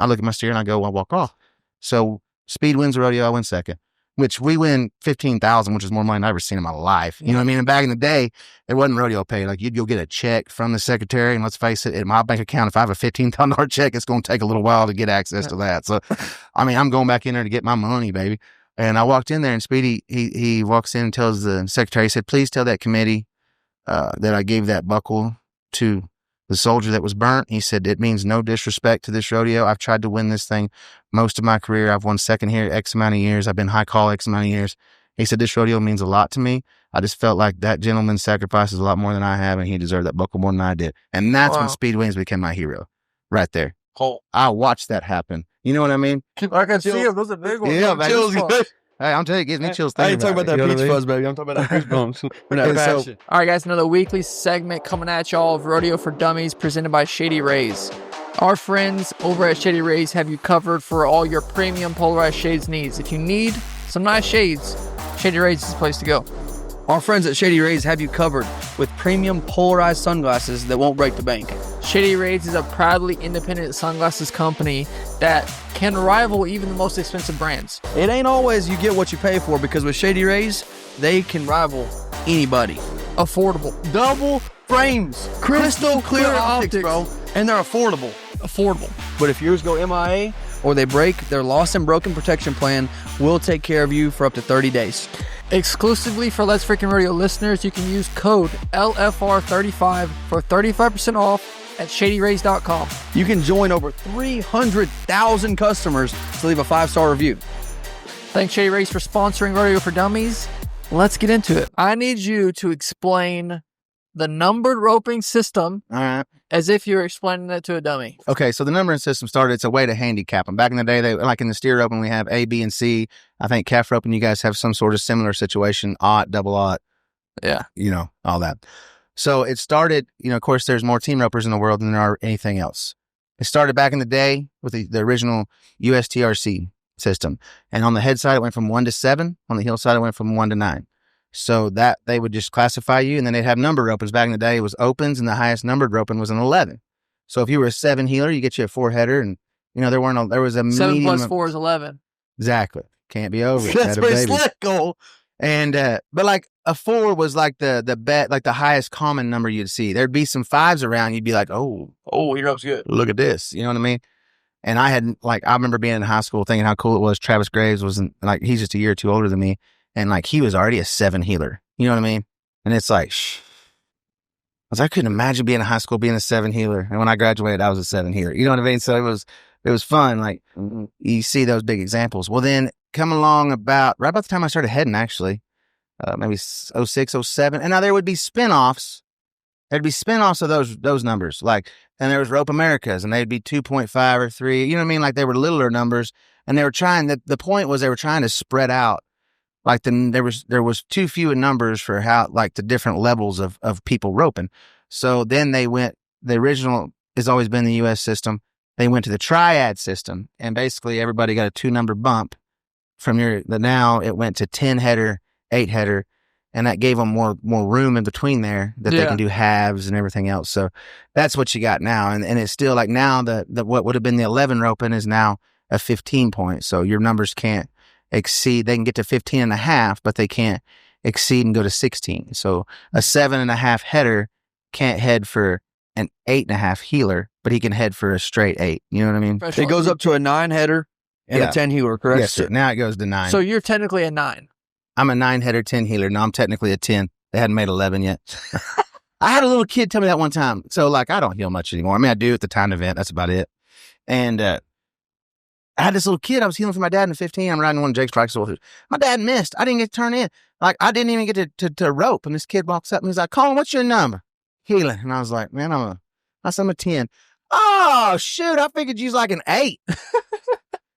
look at my steer and I go, I walk off. So Speed wins the rodeo, I win second, which we win $15,000, which is more money than I've ever seen in my life. You know what I mean? And back in the day, it wasn't rodeo pay. Like you'd go get a check from the secretary, and let's face it, in my bank account, if I have a $15,000 check, it's going to take a little while to get access to that. So, I mean, I'm going back in there to get my money, baby. And I walked in there, and Speedy, he walks in and tells the secretary, he said, please tell that committee that I gave that buckle to the soldier that was burnt. He said, it means no disrespect to this rodeo. I've tried to win this thing most of my career. I've won second here X amount of years. I've been high call X amount of years. He said, this rodeo means a lot to me. I just felt like that gentleman sacrifices a lot more than I have, and he deserved that buckle more than I did. And that's when Speed Williams became my hero right there. I watched that happen. You know what I mean? I can see him. Those are big ones. Yeah, man. Hey, I'm telling you, it gives me chills. I ain't talking about that peach fuzz, baby. I'm talking about that goosebumps. All right, guys, another weekly segment coming at y'all of Rodeo for Dummies presented by Shady Rays. Our friends over at Shady Rays have you covered for all your premium polarized shades needs. If you need some nice shades, Shady Rays is the place to go. Our friends at Shady Rays have you covered with premium polarized sunglasses that won't break the bank. Shady Rays is a proudly independent sunglasses company that can rival even the most expensive brands. It ain't always you get what you pay for, because with Shady Rays, they can rival anybody. Affordable. Double frames. Crystal clear optics, bro. And they're affordable. But if yours go MIA or they break, their lost and broken protection plan will take care of you for up to 30 days. Exclusively for Let's Freakin' Rodeo listeners, you can use code LFR35 for 35% off at shadyrays.com. You can join over 300,000 customers to leave a 5-star review. Thanks, Shady Rays, for sponsoring Rodeo for Dummies. Let's get into it. I need you to explain the numbered roping system as if you're explaining it to a dummy. Okay, so the numbering system started, it's a way to handicap them. Back in the day, they like in the steer roping, we have A, B, and C. I think calf roping, you guys have some sort of similar situation, aught, double aught. Yeah. All that. So it started, of course, there's more team ropers in the world than there are anything else. It started back in the day with the original USTRC system. And on the head side, it went from 1 to 7. On the heel side, it went from 1 to 9. So that they would just classify you, and then they'd have numbered ropings. Back in the day, it was opens, and the highest numbered roping was an 11. So if you were a 7 heeler, you get you a 4-header, and there was a 7 plus 4 is 11. Exactly. Can't be over it. That's pretty slick, Cole. And but like a 4 was like the bet, like the highest common number you'd see. There'd be some 5s around. You'd be like, oh, your rope's good. Look at this. You know what I mean? And I remember being in high school thinking how cool it was. Travis Graves wasn't like, he's just a year or two older than me. And like, he was already a 7 heeler. You know what I mean? And it's like, I couldn't imagine being in high school, being a 7 heeler. And when I graduated, I was a 7 heeler. You know what I mean? So it was fun. Like, you see those big examples. Well, then come along right about the time I started heading, actually, maybe 06, 07. And now there would be spinoffs. There'd be spinoffs of those numbers. Like, and there was Rope Americas, and they'd be 2.5 or 3. You know what I mean? Like, they were littler numbers. And they were the point was they were trying to spread out. Like there was too few in numbers for how, like, the different levels of people roping. So then the original has always been the US system. They went to the triad system, and basically everybody got a 2-number bump from now it went to 10-header, 8-header, and that gave them more room in between there that they can do halves and everything else. So that's what you got now. And it's still like now the what would have been the 11 roping is now a 15 point. So your numbers can't exceed, they can get to 15.5, but they can't exceed and go to 16. So a 7.5 header can't head for an 8.5 heeler, but he can head for a straight 8. You know what I mean? It goes up to a 9 header and a 10 heeler, correct? Yes, sir. Now it goes to 9. So you're technically a 9. I'm a 9 header, 10 heeler. No, I'm technically a 10. They hadn't made 11 yet. I had a little kid tell me that one time. So like, I don't heel much anymore. I mean, I do at the time event. That's about it. And, I had this little kid. I was healing for my dad in 15. I'm riding one of Jake's practice horses. My dad missed. I didn't get to turn in. Like, I didn't even get to rope. And this kid walks up and he's like, Colin, what's your number? Healing. And I was like, man, I'm a 10. Oh, shoot. I figured you was like an 8.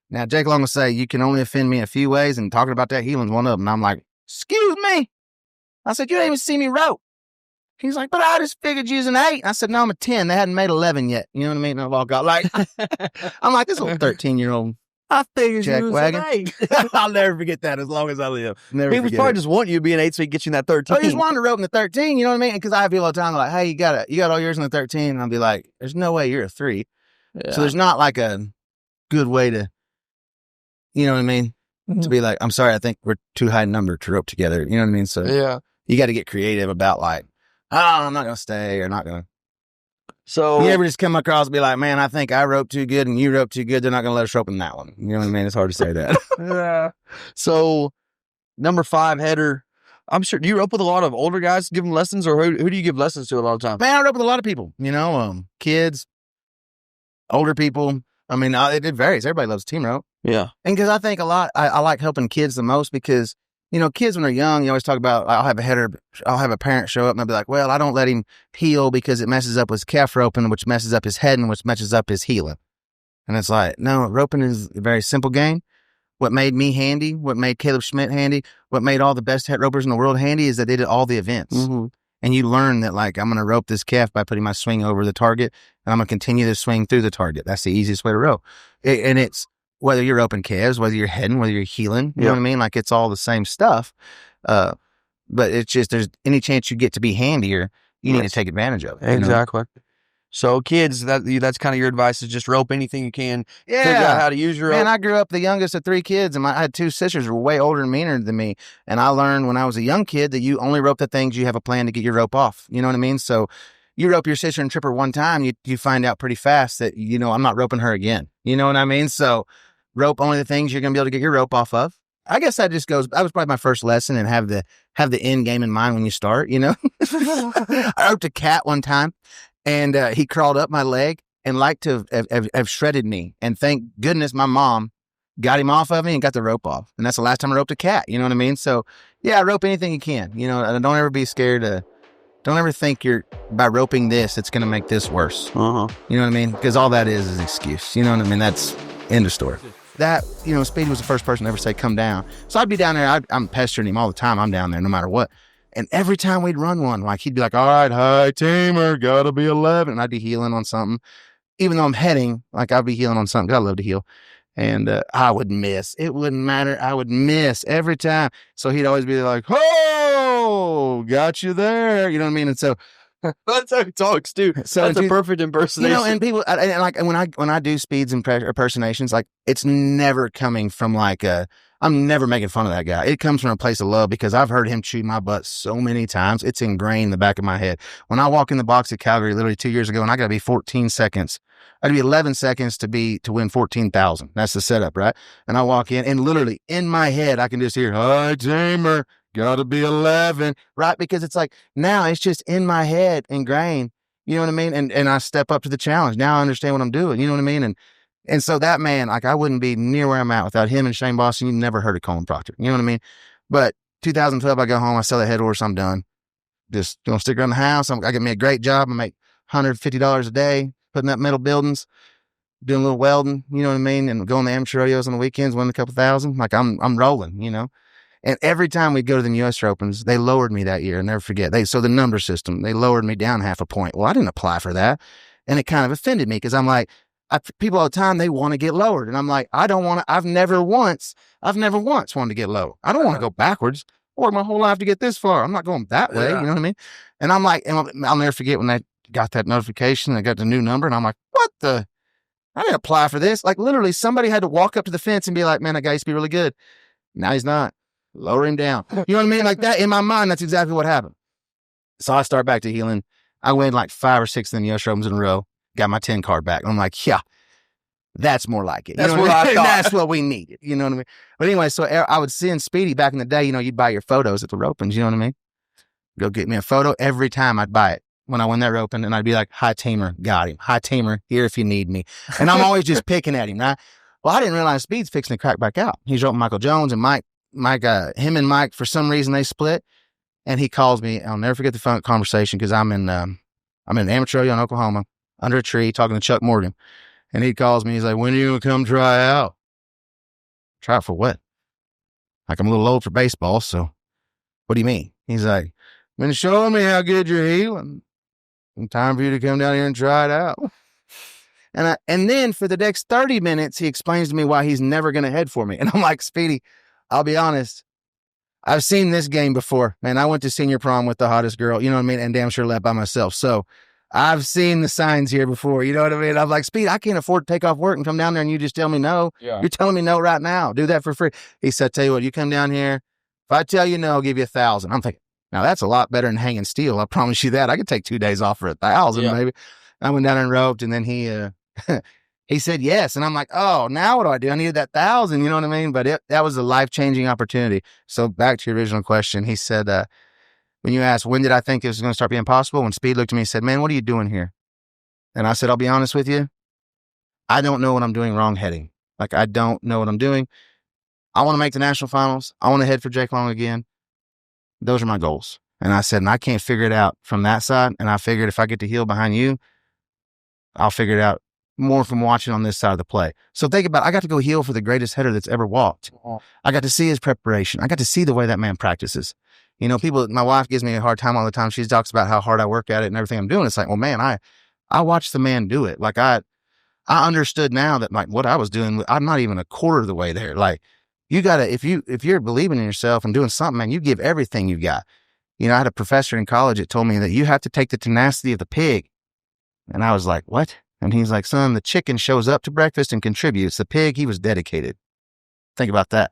Now, Jake Long will say, you can only offend me a few ways, and talking about that healing's one of them. And I'm like, excuse me. I said, you didn't even see me rope. He's like, but I just figured you was an 8. I said, no, I'm a 10. They hadn't made 11 yet. You know what I mean? And I've all got like, I'm like, this little 13-year-old. I figured Jack you was wagon. an 8. I'll never forget that as long as I live. Never He was forget probably it. just wanting you to be an 8 so he can get you in that 13. Oh, he just wanted to rope in the 13, you know what I mean? Because I have people all the time like, hey, you got all yours in the 13. And I'll be like, there's no way you're a 3. Yeah. So there's not like a good way to, you know what I mean? To be like, I'm sorry, I think we're too high number to rope together. You know what I mean? So Yeah. you got to get creative about like, oh, I'm not going to stay or not going to. So You ever just come across and be like, man, I think I rope too good and you rope too good. They're not going to let us rope in that one. You know what I mean? It's hard to say that. yeah. So number 5 header. I'm sure, do you rope with a lot of older guys, give them lessons, or who do you give lessons to a lot of times? Man, I rope with a lot of people, you know, kids, older people. I mean, it varies. Everybody loves team rope. Yeah. And because I think a lot, I like helping kids the most because, you know, kids when they're young, you always talk about, I'll have a parent show up and I'll be like, well, I don't let him heel because it messes up his calf roping, which messes up his head and which messes up his heeling. And it's like, no, roping is a very simple game. What made me handy, what made Caleb Schmidt handy, what made all the best head ropers in the world handy is that they did all the events. Mm-hmm. And you learn that, like, I'm going to rope this calf by putting my swing over the target, and I'm going to continue to swing through the target. That's the easiest way to rope. And it's whether you're roping calves, whether you're heading, whether you're heeling, you know what I mean? Like, it's all the same stuff. But it's just, there's any chance you get to be handier, you need to take advantage of it. Exactly. You know? So kids, that's kind of your advice is just rope anything you can. Yeah. Figure out how to use your rope. Man, I grew up the youngest of 3 kids, and I had 2 sisters who were way older and meaner than me. And I learned when I was a young kid that you only rope the things you have a plan to get your rope off. You know what I mean? So you rope your sister and trip her one time, you find out pretty fast that, you know, I'm not roping her again. You know what I mean? So rope only the things you're going to be able to get your rope off of. I guess that was probably my first lesson, and have the end game in mind when you start, you know? I roped a cat one time. And he crawled up my leg and liked to have shredded me. And thank goodness my mom got him off of me and got the rope off. And that's the last time I roped a cat. You know what I mean? So, yeah, rope anything you can. You know, and don't ever be scared don't ever think by roping this, it's going to make this worse. Uh-huh. You know what I mean? Because all that is an excuse. You know what I mean? That's end of story. That, you know, Speedy was the first person to ever say, come down. So I'd be down there. I'm pestering him all the time. I'm down there no matter what. And every time we'd run one, like, he'd be like, all right, high teamer, gotta be 11. And I'd be heeling on something. Even though I'm heading, like, I'd be heeling on something. I love to heel. And I would miss. It wouldn't matter. I would miss every time. So he'd always be like, oh, got you there. You know what I mean? And so that's how he talks, too. So that's a perfect impersonation. You know, and people, and like, when I do speeds and impersonations, like, it's never coming from like I'm never making fun of that guy. It comes from a place of love because I've heard him chew my butt so many times. It's ingrained in the back of my head. When I walk in the box at Calgary literally 2 years ago, and I got to be 14 seconds, I'd be 11 seconds to win 14,000. That's the setup, right? And I walk in, and literally in my head, I can just hear, high tamer, got to be 11, right? Because it's like, now it's just in my head ingrained. You know what I mean? And I step up to the challenge. Now I understand what I'm doing. You know what I mean? And so that man, like, I wouldn't be near where I'm at without him and Shane Boston. You never heard of Coleman Proctor. You know what I mean? But 2012, I go home, I sell the head horse, I'm done. Just gonna stick around the house. I get me a great job. I make $150 a day, putting up metal buildings, doing a little welding, you know what I mean? And going to amateur rodeos on the weekends, winning a couple thousand. Like, I'm rolling, you know? And every time we go to the U.S. Opens, they lowered me that year. I'll never forget. So the number system, they lowered me down half a point. Well, I didn't apply for that. And it kind of offended me because I'm like, people all the time, they want to get lowered. And I'm like, I don't want to, I've never once wanted to get low. I don't want to go backwards. I worked my whole life to get this far. I'm not going that way. You know what I mean? And I'm like, and I'll never forget when I got that notification, I got the new number, and I'm like, I didn't apply for this. Like, literally somebody had to walk up to the fence and be like, man, that guy used to be really good. Now he's not. Lower him down. You know what I mean? Like that, in my mind, that's exactly what happened. So I start back to healing. I win like 5 or 6 in the US Opens in a row. Got my 10 card back. I'm like, yeah, that's more like it. That's what I thought. That's what we needed. You know what I mean? But anyway, so I would send Speedy back in the day, you know, you'd buy your photos at the ropings. You know what I mean? Go get me a photo every time I'd buy it when I won that roping. And I'd be like, high teamer, got him. High teamer, here if you need me. And I'm always just picking at him, right? Well, I didn't realize Speed's fixing to crack back out. He's roping Michael Jones and Mike, him and Mike, for some reason they split. And he calls me. I'll never forget the phone conversation because I'm in an amateur rodeo in Oklahoma, under a tree, talking to Chuck Morgan. And he calls me. He's like, when are you going to come try out? Try out for what? Like, I'm a little old for baseball, so what do you mean? He's like, been showing me how good you're healing. Time for you to come down here and try it out. And then for the next 30 minutes, he explains to me why he's never going to head for me. And I'm like, Speedy, I'll be honest. I've seen this game before. Man, I went to senior prom with the hottest girl, you know what I mean? And damn sure left by myself. So I've seen the signs here before, you know what I mean? I'm like, Speed, I can't afford to take off work and come down there and you just tell me no. Yeah. You're telling me no right now. Do that for free. He said, tell you what, you come down here. If I tell you no, I'll give you 1,000. I'm thinking, now that's a lot better than hanging steel. I promise you that. I could take 2 days off for 1,000 maybe. I went down and roped, and then he said yes. And I'm like, oh, now what do? I needed that 1,000, you know what I mean? But that was a life-changing opportunity. So back to your original question, he said, when you asked, when did I think it was going to start being possible? When Speed looked at me and said, man, what are you doing here? And I said, I'll be honest with you. I don't know what I'm doing wrong heading. Like, I don't know what I'm doing. I want to make the national finals. I want to head for Jake Long again. Those are my goals. And I said, and I can't figure it out from that side. And I figured if I get to heel behind you, I'll figure it out more from watching on this side of the play. So think about it. I got to go heel for the greatest header that's ever walked. I got to see his preparation. I got to see the way that man practices. You know, my wife gives me a hard time all the time. She talks about how hard I work at it and everything I'm doing. It's like, well, man, I watched the man do it. Like I understood now that like what I was doing, I'm not even a quarter of the way there. Like you gotta, if you're believing in yourself and doing something, man, you give everything you got. You know, I had a professor in college that told me that you have to take the tenacity of the pig. And I was like, what? And he's like, son, the chicken shows up to breakfast and contributes. The pig, he was dedicated. Think about that.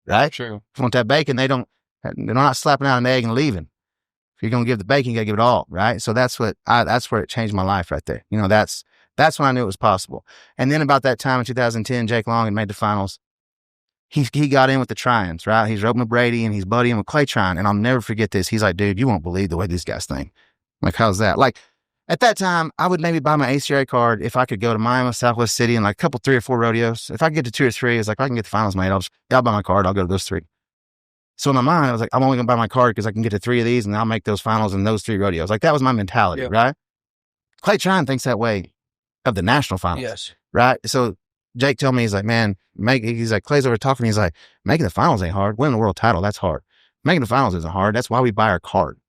Right? True. If you want that bacon, they're not slapping out an egg and leaving. If you're going to give the bacon, you got to give it all. Right? So that's where it changed my life right there. You know, that's when I knew it was possible. And then about that time in 2010, Jake Long had made the finals. He got in with the Tryons, right? He's roping with Brady and he's buddying with Clay Tryon. And I'll never forget this. He's like, dude, you won't believe the way these guys think. I'm like, how's that? Like, at that time, I would maybe buy my ACRA card if I could go to Miami, Southwest City, and like a couple, 3 or 4 rodeos. If I could get to 2 or 3, it's like, if I can get the finals made, I'll buy my card. I'll go to those 3. So in my mind, I was like, I'm only going to buy my card because I can get to 3 of these and I'll make those finals in those 3 rodeos. Like, that was my mentality, right? Clay Tryon thinks that way of the national finals. Yes. Right? So Jake told me, he's like, man, he's like, Clay's over talking. He's like, making the finals ain't hard. Winning the world title, that's hard. Making the finals isn't hard. That's why we buy our card.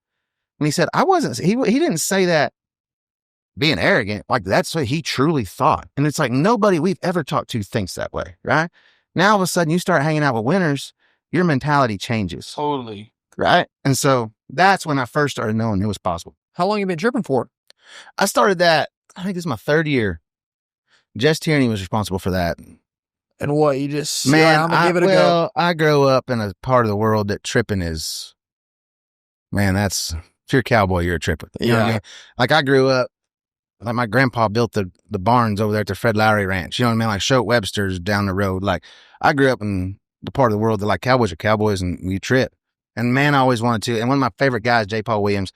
And he said, he didn't say that being arrogant. Like, that's what he truly thought. And it's like, nobody we've ever talked to thinks that way, right? Now, all of a sudden, you start hanging out with winners, your mentality changes. Totally. Right? And so that's when I first started knowing it was possible. How long have you been tripping for? I started that, I think this is my 3rd year. Jess Tierney was responsible for that. And what, you just, man, I'm going to give it a go. I grew up in a part of the world that tripping is, man, if you're a cowboy, you're a tripper. You know what I mean? Like, I grew up, like, my grandpa built the barns over there at the Fred Lowry Ranch. You know what I mean? Like, Shote Webster's down the road. Like, I grew up in the part of the world that, like, cowboys are cowboys and you trip. And, man, I always wanted to. And one of my favorite guys, J. Paul Williams,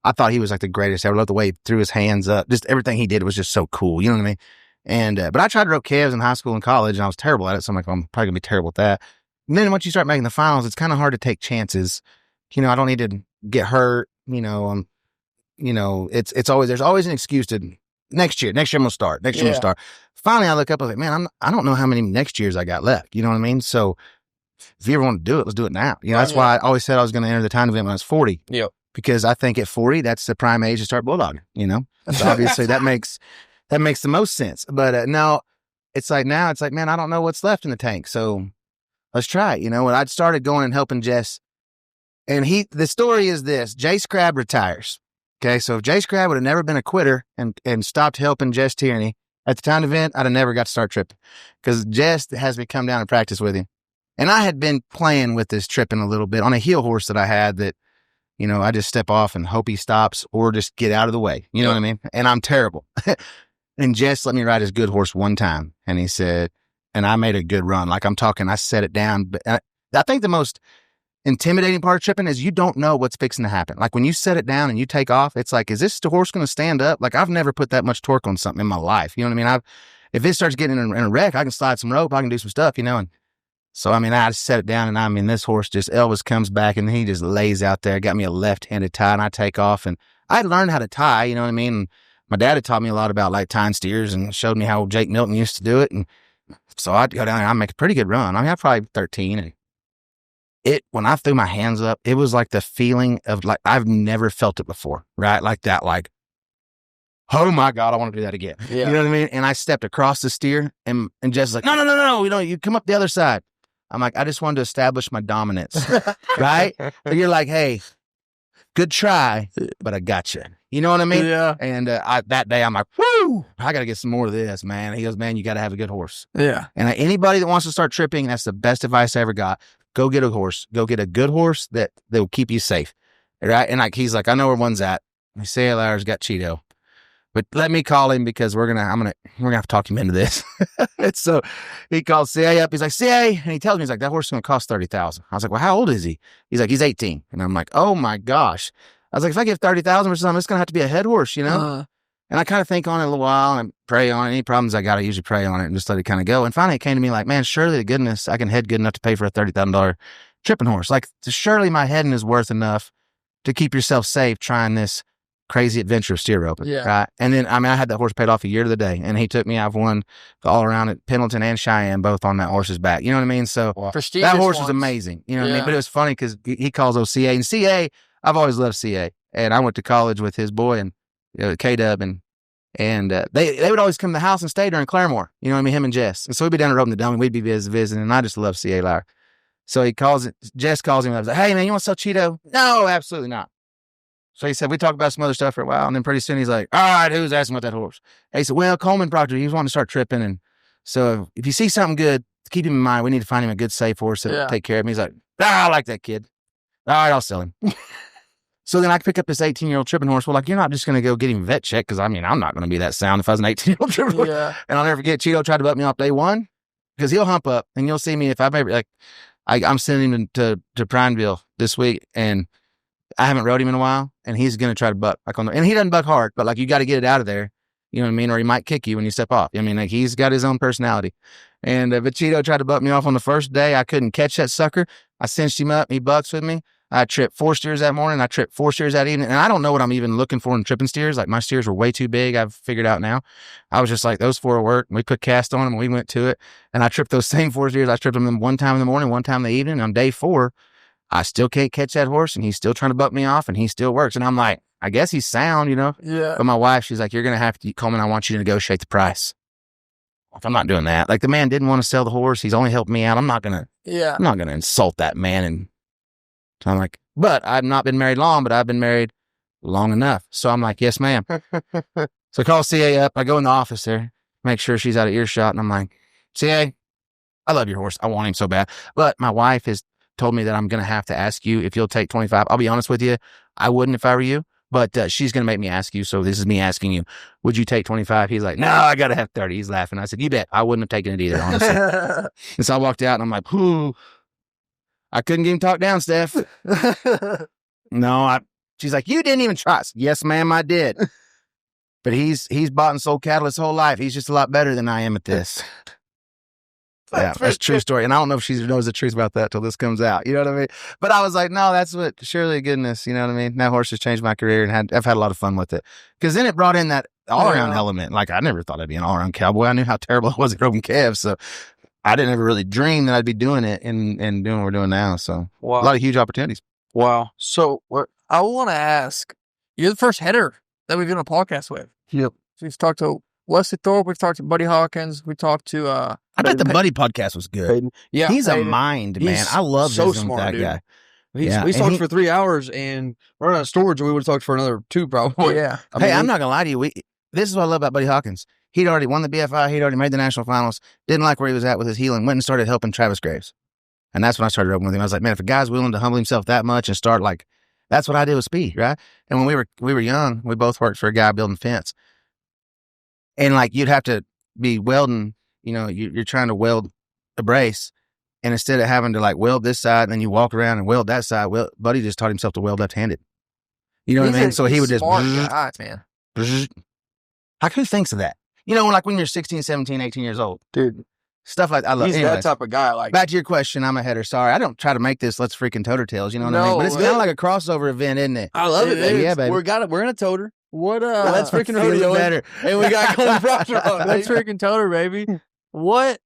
I thought he was, like, the greatest. I loved the way he threw his hands up. Just everything he did was just so cool. You know what I mean? And, but I tried to rope calves in high school and college, and I was terrible at it. So I'm like, I'm probably gonna be terrible at that. And then once you start making the finals, it's kind of hard to take chances. You know, I don't need to get hurt. You know, it's always, there's always an excuse to next year I'm gonna start. Next year I'm gonna start. Finally, I look up, I was like, man, I don't know how many next years I got left. You know what I mean? So if you ever want to do it, let's do it now. You know, that's why I always said I was going to enter the time event when I was 40. Yep. Because I think at 40, that's the prime age to start bulldogging. You know, so obviously that makes the most sense. But now it's like, man, I don't know what's left in the tank. So let's try it. You know, when I started going and helping Jess, and the story is this: Jace Crabb retires. Okay. So if Jace Crabb would have never been a quitter and stopped helping Jess Tierney at the time event, I'd have never got to start tripping, because Jess has me come down and practice with him. And I had been playing with this tripping a little bit on a heel horse that I had that, you know, I just step off and hope he stops or just get out of the way. You know what I mean? And I'm terrible. And Jess let me ride his good horse one time. And he said, and I made a good run. Like, I'm talking, I set it down. But I think the most intimidating part of tripping is you don't know what's fixing to happen. Like, when you set it down and you take off, it's like, is this horse going to stand up? Like, I've never put that much torque on something in my life. You know what I mean? If it starts getting in a wreck, I can slide some rope. I can do some stuff, you know? And so, I mean, I just set it down, and I mean, this horse just, Elvis comes back and he just lays out there, got me a left-handed tie, and I take off. And I learned how to tie, you know what I mean? And my dad had taught me a lot about like tying steers and showed me how Jake Milton used to do it. And so I'd go down there and I'd make a pretty good run. I mean, I'm probably 13. And when I threw my hands up, it was like the feeling of like, I've never felt it before, right? Like that, like, oh my God, I want to do that again. Yeah. You know what I mean? And I stepped across the steer and Jess is like, no, you come up the other side. I'm like, I just wanted to establish my dominance, right? And you're like, hey, good try, but I got you. You know what I mean? Yeah. And that day, I'm like, whoo, I got to get some more of this, man. He goes, man, you got to have a good horse. Yeah. And anybody that wants to start tripping, that's the best advice I ever got. Go get a horse. Go get a good horse that will keep you safe, right? And like he's like, I know where one's at. Say Larry's got Cheeto, but let me call him because we're gonna have to talk him into this. And so he calls CA up. He's like, CA, and he tells me, he's like, that horse is gonna cost $30,000. I was like, well, how old is he? He's like, he's 18. And I'm like, oh my gosh. I was like, if I give $30,000 for something, it's gonna have to be a head horse, you know? And I kind of think on it a little while and I pray on it. Any problems I got, I usually pray on it and just let it kind of go. And finally it came to me like, man, surely to goodness, I can head good enough to pay for a $30,000 tripping horse. Like, surely my heading is worth enough to keep yourself safe trying this crazy adventure of steer roping. Yeah. Right. And then, I mean, I had that horse paid off a year to the day. And he took me, I've won all around at Pendleton and Cheyenne, both on that horse's back. You know what I mean? So Prestigious that horse ones. was amazing. You know what I mean? But it was funny because he calls those CA. And CA, I've always loved CA. And I went to college with his boy and K-Dub and they would always come to the house and stay during Claremore. You know what I mean? Him and Jess. And so we'd be down at Roping the Dome and we'd be visiting. And I just love CA Lauer. So Jess calls him and I was like, hey man, you want to sell Cheeto? No, absolutely not. So he said, we talked about some other stuff for a while. And then pretty soon he's like, all right, who's asking about that horse? And he said, well, Coleman Proctor, he was wanting to start tripping. And so if you see something good, keep him in mind. We need to find him a good, safe horse that'll take care of him. He's like, I like that kid. All right, I'll sell him. So then I pick up this 18-year-old tripping horse. Well, like, you're not just going to go get him vet check because, I mean, I'm not going to be that sound if I was an 18-year-old tripping horse. Yeah. And I'll never forget, Cheeto tried to butt me off day one because he'll hump up and you'll see me if I maybe, like, I'm sending him to Prineville this week and I haven't rode him in a while and he's going to try to buck. And he doesn't buck hard, but, like, you got to get it out of there. You know what I mean? Or he might kick you when you step off. I mean, like, he's got his own personality. And but Cheeto tried to butt me off on the first day. I couldn't catch that sucker. I cinched him up. He bucks with me. I tripped 4 steers that morning. I tripped 4 steers that evening. And I don't know what I'm even looking for in tripping steers. Like, my steers were way too big. I've figured out now. I was just like, those 4 will work. And we put cast on them and we went to it. And I tripped those same 4 steers. I tripped them one time in the morning, one time in the evening. And on day 4, I still can't catch that horse. And he's still trying to buck me off and he still works. And I'm like, I guess he's sound, you know? Yeah. But my wife, she's like, you're going to have to, Coleman, I want you to negotiate the price. I'm not doing that. Like, the man didn't want to sell the horse. He's only helped me out. I'm not going to insult that man. And so I'm like, but I've not been married long, but I've been married long enough. So I'm like, yes, ma'am. So I call CA up. I go in the office there, make sure she's out of earshot. And I'm like, CA, I love your horse. I want him so bad. But my wife has told me that I'm going to have to ask you if you'll take 25. I'll be honest with you. I wouldn't if I were you, but she's going to make me ask you. So this is me asking you, would you take 25? He's like, no, I got to have 30. He's laughing. I said, you bet. I wouldn't have taken it either, honestly. And so I walked out and I'm like, whoo. I couldn't get him talked down, Steph. No, she's like, you didn't even try. Yes, ma'am, I did. But he's bought and sold cattle his whole life. He's just a lot better than I am at this. Yeah, that's a true story. And I don't know if she knows the truth about that till this comes out. You know what I mean? But I was like, no, that's what, surely goodness. You know what I mean? That horse has changed my career and I've had a lot of fun with it. Because then it brought in that all-around element. Like, I never thought I'd be an all-around cowboy. I knew how terrible it was at roping calves. So I didn't ever really dream that I'd be doing it and doing what we're doing now. So a lot of huge opportunities. Wow. So I want to ask, you're the first header that we've done a podcast with. Yep. So we've talked to Wesley Thorpe. We've talked to Buddy Hawkins. We talked to, I bet the Buddy podcast was good. Peyton. Yeah. He's a mind, man. I love so visiting with smart, that dude. guy. We talked for 3 hours and we're out of storage. We would have talked for another 2 probably. Yeah. I'm not going to lie to you. This is what I love about Buddy Hawkins. He'd already won the BFI. He'd already made the national finals. Didn't like where he was at with his healing. Went and started helping Travis Graves. And that's when I started roping with him. I was like, man, if a guy's willing to humble himself that much and start like, that's what I did with speed, right? And when we were young, we both worked for a guy building fence. And like, you'd have to be welding, you know, you're trying to weld a brace. And instead of having to like weld this side and then you walk around and weld that side, Buddy just taught himself to weld left-handed. You know what I mean? So he would just, smart guy, man. Like, who thinks of that? You know, like when you're 16, 17, 18 years old. Dude. Stuff like that. I love. He's that type of guy. Like, back to your question, I'm a header. Sorry, I don't try to make this Let's Freakin' Toter Tales. You know what I mean? But it's kind of like a crossover event, isn't it? I love it, baby. Yeah, baby. We're in a toter. What Let's Freakin' Feeling Rodeo better. And we got Coleman Proctor on. Let's Freakin' Toter, baby. What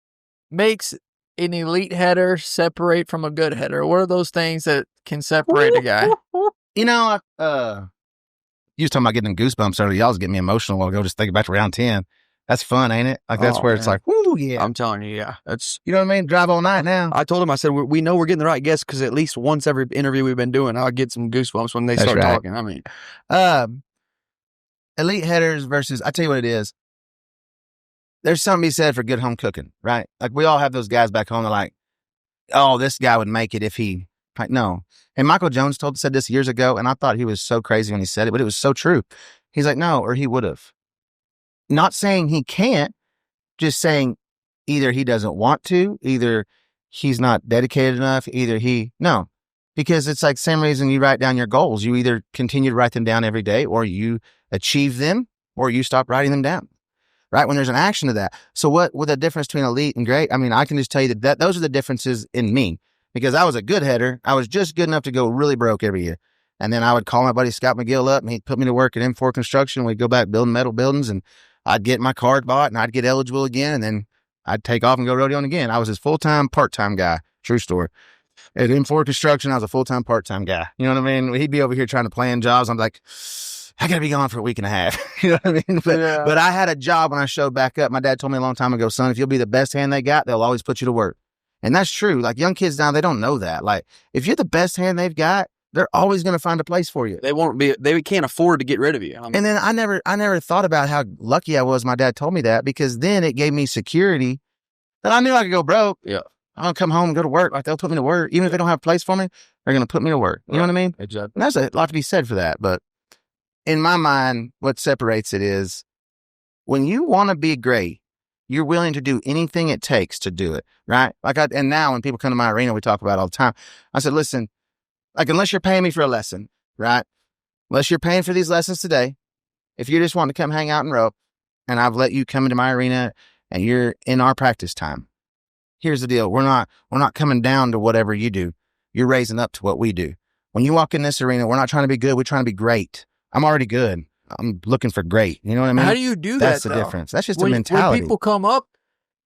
makes an elite header separate from a good header? What are those things that can separate a guy? You know, you was talking about getting goosebumps earlier. Y'all was getting me emotional a while ago just thinking about round 10. That's fun, ain't it? Like, that's where it's like, whoo, yeah. I'm telling you, yeah. That's, you know what I mean? Drive all night now. I told him, I said, we know we're getting the right guess because at least once every interview we've been doing, I'll get some goosebumps when they start talking. I mean, elite headers versus, I tell you what it is. There's something to be said for good home cooking, right? Like, we all have those guys back home that are like, oh, this guy would make it if he, like, no. And Michael Jones said this years ago, and I thought he was so crazy when he said it, but it was so true. He's like, no, or he would have. Not saying he can't, just saying either he doesn't want to, either he's not dedicated enough, no. Because it's like same reason you write down your goals. You either continue to write them down every day, or you achieve them, or you stop writing them down. Right? When there's an action to that. So what the difference between elite and great? I mean, I can just tell you that those are the differences in me. Because I was a good header. I was just good enough to go really broke every year. And then I would call my buddy Scott McGill up, and he'd put me to work at M4 Construction. We'd go back building metal buildings, and I'd get my card bought, and I'd get eligible again, and then I'd take off and go rodeoing again. I was his full-time, part-time guy. True story. At M4 Construction, I was a full-time, part-time guy. You know what I mean? He'd be over here trying to plan jobs. I'm like, I got to be gone for a week and a half. You know what I mean? But I had a job when I showed back up. My dad told me a long time ago, son, if you'll be the best hand they got, they'll always put you to work. And that's true. Like, young kids now, they don't know that. Like, if you're the best hand they've got, they're always going to find a place for you. They can't afford to get rid of you. I mean, and then I never thought about how lucky I was my dad told me that, because then it gave me security that I knew I could go broke. Yeah. I'll come home and go to work. Like, they'll put me to work. Even if they don't have a place for me, they're going to put me to work. You know what I mean? Exactly. And there's a lot to be said for that. But in my mind, what separates it is when you want to be great, you're willing to do anything it takes to do it, right? And now when people come to my arena, we talk about it all the time. I said, listen, like, unless you're paying me for a lesson, right? Unless you're paying for these lessons today, if you just want to come hang out and rope, and I've let you come into my arena and you're in our practice time, here's the deal. We're not coming down to whatever you do. You're raising up to what we do. When you walk in this arena, we're not trying to be good. We're trying to be great. I'm already good. I'm looking for great. You know what I mean? How do you do that? That's the difference. That's just a mentality. When people come up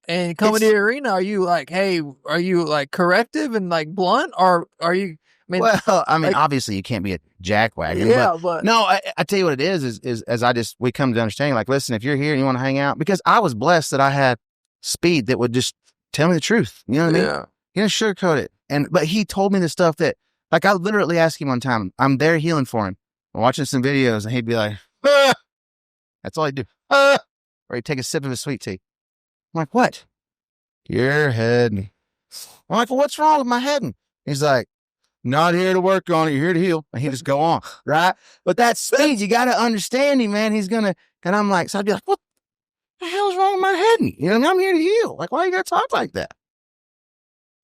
and come into the arena, are you like, hey, are you like corrective and like blunt, or are you? I mean, obviously you can't be a jackwagon. Yeah, but no, I tell you what it is as we come to understanding, like, listen, if you're here and you want to hang out, because I was blessed that I had speed that would just tell me the truth. You know what I mean? Yeah. He didn't sugarcoat it. But he told me the stuff that, like, I literally asked him one time, I'm there healing for him. I'm watching some videos, and he'd be like, ah! That's all he'd do. Ah! Or he'd take a sip of his sweet tea. I'm like, what? Your head. I'm like, well, what's wrong with my head? He's like, not here to work on it. You're here to heal. And he just go on, right? But that's speed. You got to understand him, man. He's going to, and I'm like, so I'd be like, what the hell's wrong with my head? You know, I'm here to heal. Like, why you got to talk like that?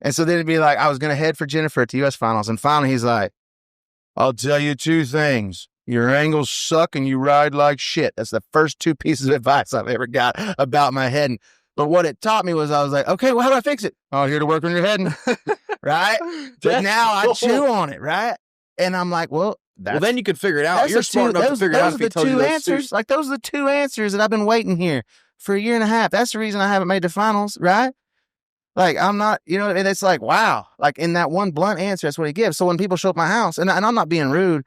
And so then it'd be like, I was going to head for Jennifer at the U.S. finals. And finally he's like, I'll tell you two things. Your angles suck and you ride like shit. That's the first two pieces of advice I've ever got about my head. But what it taught me was I was like, okay, well, how do I fix it? Oh, here to work on your head. Right? But now I chew on it, right? And I'm like, well, then you could figure it out. You're smart enough to figure it out. Those are the two answers. Like, those are the two answers that I've been waiting here for a year and a half. That's the reason I haven't made the finals, right? Like, I'm not, you know what I mean? It's like, wow. Like, in that one blunt answer, that's what he gives. So when people show up at my house, and I'm not being rude,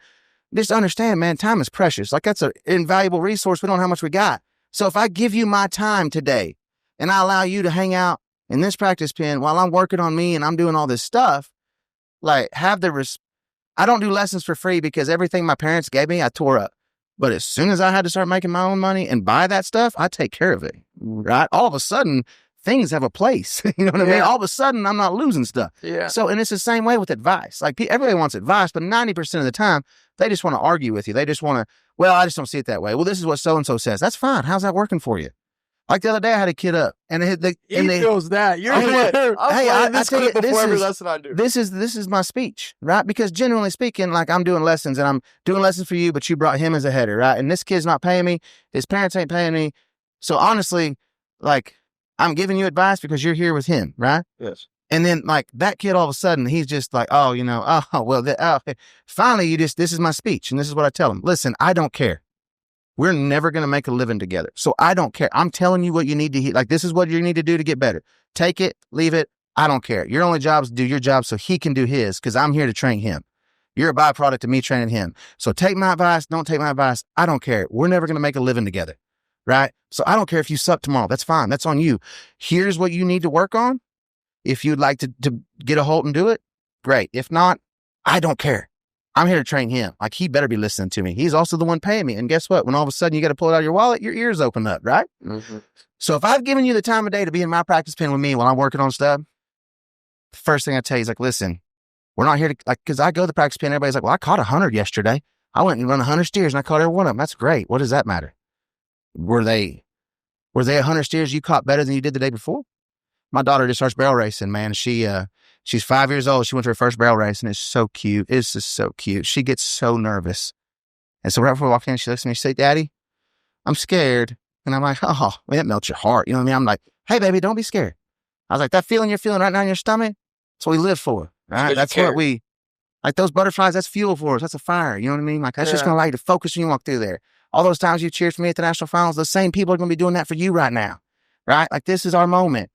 just understand, man, time is precious. Like, that's an invaluable resource. We don't know how much we got. So if I give you my time today and I allow you to hang out in this practice pen while I'm working on me and I'm doing all this stuff, like, I don't do lessons for free because everything my parents gave me, I tore up. But as soon as I had to start making my own money and buy that stuff, I take care of it, right? All of a sudden, things have a place. You know what I mean? All of a sudden, I'm not losing stuff. Yeah. So, and it's the same way with advice. Like, everybody wants advice, but 90% of the time, they just want to argue with you. They just want to, well, I just don't see it that way. Well, this is what so-and-so says. That's fine. How's that working for you? Like, the other day, I had a kid up, and he feels that. You're I tell you, every lesson I do. This is my speech, right? Because generally speaking, like, I'm doing lessons, and I'm doing lessons for you, but you brought him as a header, right? And this kid's not paying me. His parents ain't paying me. So honestly, like, I'm giving you advice because you're here with him, right? Yes. And then, like, that kid, all of a sudden, he's just like, oh, you know, finally, this is my speech, and this is what I tell him. Listen, I don't care. We're never going to make a living together. So I don't care. I'm telling you what you need to hear. Like, this is what you need to do to get better. Take it, leave it. I don't care. Your only job is to do your job so he can do his, because I'm here to train him. You're a byproduct of me training him. So take my advice, don't take my advice. I don't care. We're never going to make a living together, right? So I don't care if you suck tomorrow. That's fine. That's on you. Here's what you need to work on. If you'd like to get a hold and do it, great. If not, I don't care. I'm here to train him. Like, he better be listening to me. He's also the one paying me. And guess what? When all of a sudden you got to pull it out of your wallet, your ears open up, right? Mm-hmm. So if I've given you the time of day to be in my practice pen with me while I'm working on stuff, the first thing I tell you is like, listen, we're not here to, like, because I go to the practice pen, everybody's like, well, I caught 100 yesterday. I went and run 100 steers and I caught every one of them. That's great. What does that matter? Were they 100 steers you caught better than you did the day before? My daughter just starts barrel racing, man. She's 5 years old. She went to her first barrel race, and it's so cute. It's just so cute. She gets so nervous. And so right before we walk in, she looks at me, she says, Daddy, I'm scared. And I'm like, oh, man, that melts your heart. You know what I mean? I'm like, hey, baby, don't be scared. I was like, that feeling you're feeling right now in your stomach, that's what we live for, right? That's what we, like those butterflies, that's fuel for us. That's a fire. You know what I mean? Like, that's just going to allow you to focus when you walk through there. All those times you cheered for me at the national finals, those same people are going to be doing that for you right now, right? Like, this is our moment.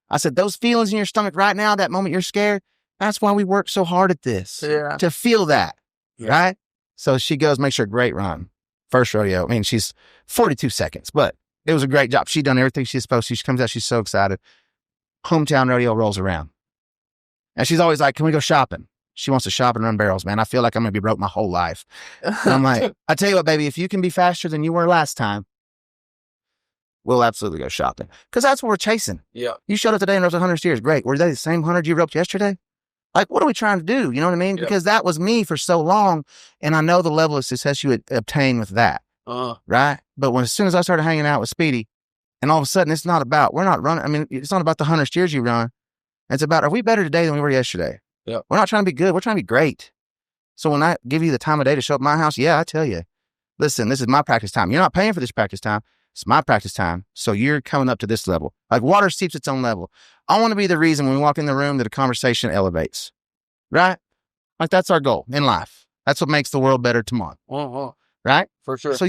I said, those feelings in your stomach right now, that moment you're scared, that's why we work so hard at this, to feel that, right? So she goes, makes her a great run. First rodeo. I mean, she's 42 seconds, but it was a great job. She done everything she's supposed to. She comes out, she's so excited. Hometown rodeo rolls around. And she's always like, can we go shopping? She wants to shop and run barrels, man. I feel like I'm going to be broke my whole life. And I'm like, I tell you what, baby, if you can be faster than you were last time, we'll absolutely go shopping. Because that's what we're chasing. Yeah. You showed up today and roped 100 steers. Great. Were they the same 100 you roped yesterday? Like, what are we trying to do? You know what I mean? Yep. Because that was me for so long. And I know the level of success you would obtain with that. Right? But as soon as I started hanging out with Speedy, and all of a sudden, it's not about, we're not running. I mean, it's not about the 100 steers you run. It's about, are we better today than we were yesterday? Yep. We're not trying to be good. We're trying to be great. So when I give you the time of day to show up at my house, I tell you, listen, this is my practice time. You're not paying for this practice time. It's my practice time. So you're coming up to this level. Like, water seeps its own level. I want to be the reason when we walk in the room that a conversation elevates. Right? Like, that's our goal in life. That's what makes the world better tomorrow. Right? For sure. So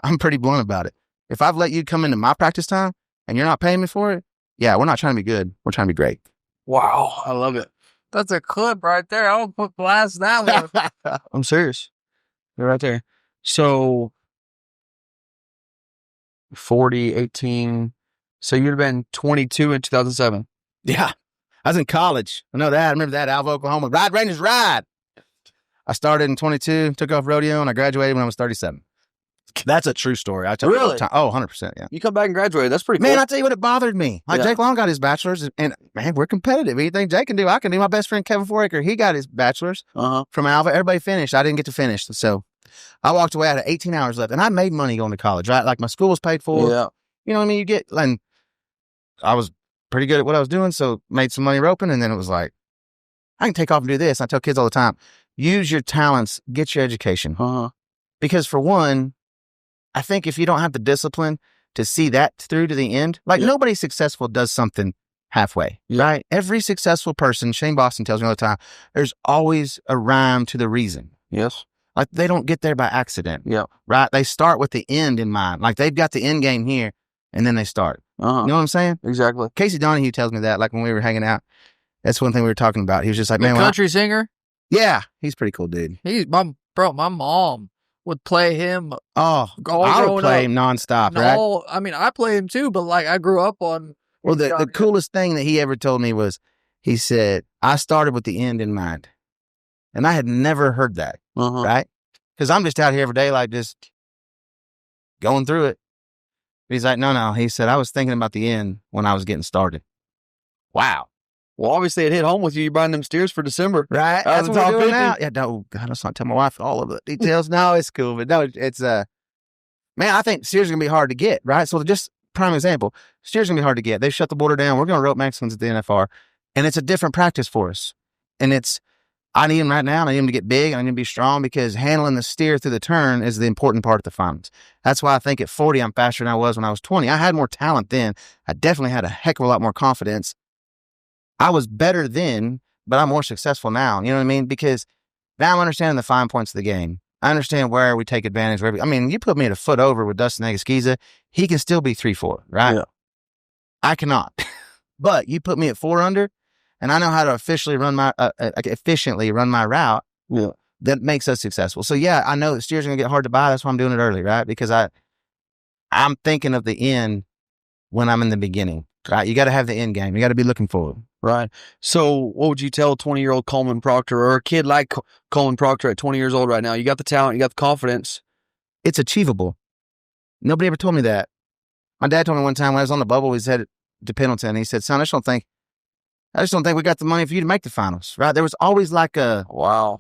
I'm pretty blunt about it. If I've let you come into my practice time and you're not paying me for it, we're not trying to be good. We're trying to be great. Wow. I love it. That's a clip right there. I'll put blast that one. I'm serious. You're right there. So 40, 18. So you'd have been 22 in 2007. Yeah. I was in college. I know that. I remember that. Alva, Oklahoma. Ride, Rangers, ride. I started in 22, took off rodeo, and I graduated when I was 37. That's a true story. I tell you all the time. Oh, 100%. Yeah. You come back and graduate. That's pretty cool. Man, I tell you what, it bothered me. Like, Jake Long got his bachelor's, and man, we're competitive. Anything Jake can do, I can do. My best friend, Kevin Foraker, he got his bachelor's from Alva. Everybody finished. I didn't get to finish. So I walked away. I had 18 hours left, and I made money going to college, right? Like, my school was paid for. Yeah. You know what I mean? And I was pretty good at what I was doing, so made some money roping, and then it was like, I can take off and do this. I tell kids all the time, use your talents, get your education. Because for one, I think if you don't have the discipline to see that through to the end, like nobody successful does something halfway, right? Every successful person, Shane Boston tells me all the time, there's always a rhyme to the reason. Yes. Like, they don't get there by accident. Yeah. Right? They start with the end in mind. Like, they've got the end game here, and then they start. You know what I'm saying? Exactly. Casey Donahue tells me that, like, when we were hanging out. That's one thing we were talking about. He was just like, man, country singer? Yeah. He's a pretty cool dude. My mom would play him. Oh, I would play him nonstop, right? I mean, I play him too, but like, I grew up on. Well, the coolest thing that he ever told me was, he said, I started with the end in mind. And I had never heard that, right? Because I'm just out here every day, like, just going through it. But he's like, no. He said, I was thinking about the end when I was getting started. Wow. Well, obviously, it hit home with you. You're buying them steers for December. Right. That's what we're doing now. Yeah, no, God, let's not tell my wife all of the details. No, it's cool. But no, it's, man, I think steers are going to be hard to get, right? So just prime example, steers are going to be hard to get. They've shut the border down. We're going to rope Mexicans at the NFR. And it's a different practice for us. And I need them right now. And I need them to get big. And I need them to be strong, because handling the steer through the turn is the important part of the finals. That's why I think at 40, I'm faster than I was when I was 20. I had more talent then. I definitely had a heck of a lot more confidence. I was better then, but I'm more successful now. You know what I mean? Because now I'm understanding the fine points of the game. I understand where we take advantage. You put me at a foot over with Dustin Agaskiza, he can still be 3-4, right? Yeah. I cannot. But you put me at 4 under, and I know how to efficiently run my route. Yeah. That makes us successful. So yeah, I know that steers are gonna get hard to buy. That's why I'm doing it early, right? Because I'm thinking of the end when I'm in the beginning, right? You got to have the end game. You got to be looking forward. Right. So what would you tell 20-year-old Coleman Proctor or a kid like Coleman Proctor at 20 years old right now? You got the talent, you got the confidence. It's achievable. Nobody ever told me that. My dad told me one time when I was on the bubble, he said to Pendleton, and he said, son, I just don't think we got the money for you to make the finals, right? There was always there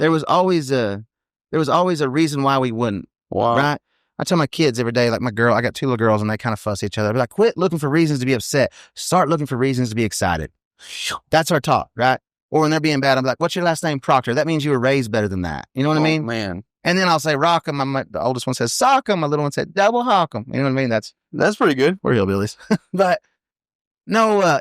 was always a reason why we wouldn't, right? I tell my kids every day, like my girl, I got 2 little girls and they kind of fuss each other. I'd be like, quit looking for reasons to be upset. Start looking for reasons to be excited. That's our talk, right? Or when they're being bad, I'm like, what's your last name, Proctor? That means you were raised better than that. You know what I mean? Man. And then I'll say, rock 'em. The oldest one says, sock 'em. My little one said, double hawk 'em. You know what I mean? That's pretty good. We're hillbillies. But no,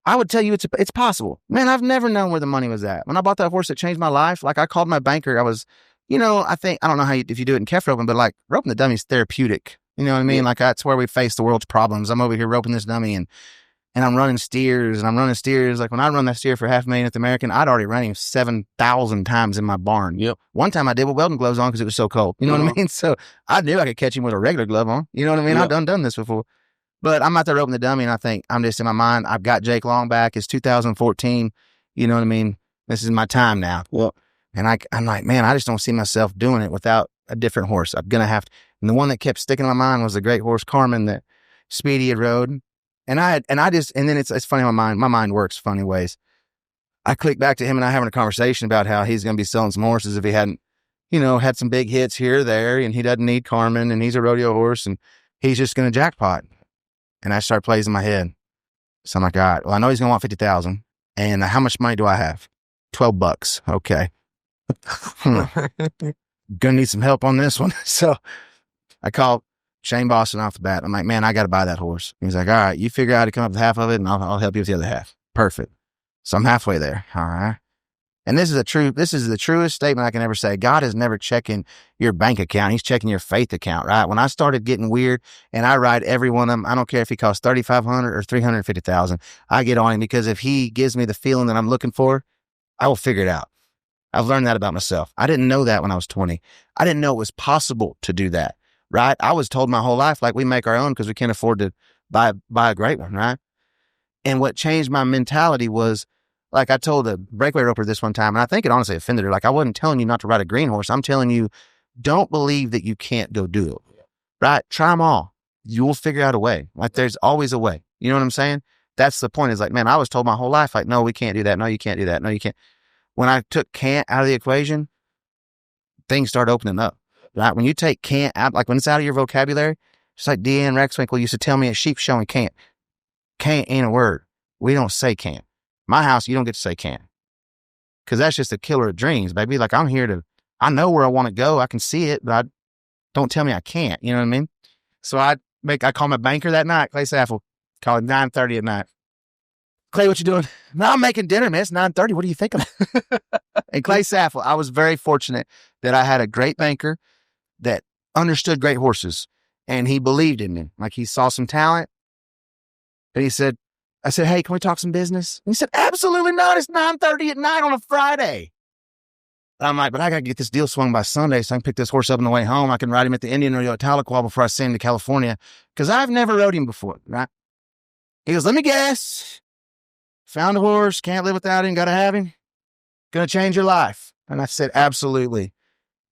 I would tell you it's possible. Man, I've never known where the money was at. When I bought that horse that changed my life, like I called my banker. I was, I don't know if you do it in calf roping, but like roping the dummy is therapeutic. You know what I mean? Yeah. Like that's where we face the world's problems. I'm over here roping this dummy and I'm running steers. Like when I run that steer for $500,000 at the American, I'd already run him 7,000 times in my barn. Yep. One time I did with welding gloves on because it was so cold. You know what I mean? So I knew I could catch him with a regular glove on. You know what I mean? Yep. I've done this before. But I'm out there roping the dummy and I think I'm just in my mind, I've got Jake Long back. It's 2014. You know what I mean? This is my time now. Well, and I'm like, man, I just don't see myself doing it without a different horse. I'm going to have to. And the one that kept sticking in my mind was the great horse Carmen that Speedy had rode. And then it's funny, my mind works funny ways. I clicked back to him and I having a conversation about how he's going to be selling some horses if he hadn't, had some big hits here or there, and he doesn't need Carmen and he's a rodeo horse and he's just going to jackpot. And I start plays in my head. So I'm like, all right, well, I know he's going to want 50,000. And how much money do I have? $12. Okay. Gonna need some help on this one. So I called Shane Boston off the bat. I'm like, man, I got to buy that horse. He's like, all right, you figure out how to come up with half of it and I'll help you with the other half. Perfect. So I'm halfway there. All right. And this is the truest statement I can ever say. God is never checking your bank account. He's checking your faith account, right? When I started getting weird and I ride every one of them, I don't care if he costs $3,500 or $350,000. I get on him because if he gives me the feeling that I'm looking for, I will figure it out. I've learned that about myself. I didn't know that when I was 20. I didn't know it was possible to do that, right? I was told my whole life, like we make our own because we can't afford to buy a great one, right? And what changed my mentality was, like I told a breakaway roper this one time, and I think it honestly offended her. Like I wasn't telling you not to ride a green horse. I'm telling you, don't believe that you can't go do it, right? Try them all. You will figure out a way. Like there's always a way. You know what I'm saying? That's the point is like, man, I was told my whole life, like, no, we can't do that. No, you can't do that. No, you can't. When I took can't out of the equation, things start opening up, right? When you take can't out, like when it's out of your vocabulary, just like Deanne Rexwinkle used to tell me at sheep showing can't. Can't ain't a word. We don't say can't. My house, you don't get to say can't. Because that's just a killer of dreams, baby. Like I know where I want to go. I can see it, but don't tell me I can't. You know what I mean? So I call my banker that night, Clay Saffel, call him 9:30 at night. Clay, what you doing? No, I'm making dinner, man. It's 9:30. What are you thinking? And Clay Saffel, I was very fortunate that I had a great banker that understood great horses and he believed in me. Like he saw some talent. And I said, hey, can we talk some business? And he said, absolutely not. It's 9:30 at night on a Friday. And I'm like, but I got to get this deal swung by Sunday so I can pick this horse up on the way home. I can ride him at the Indian Rodeo at Tahlequah before I send him to California because I've never rode him before, right? He goes, let me guess. Found a horse, can't live without him, got to have him. Going to change your life. And I said, absolutely.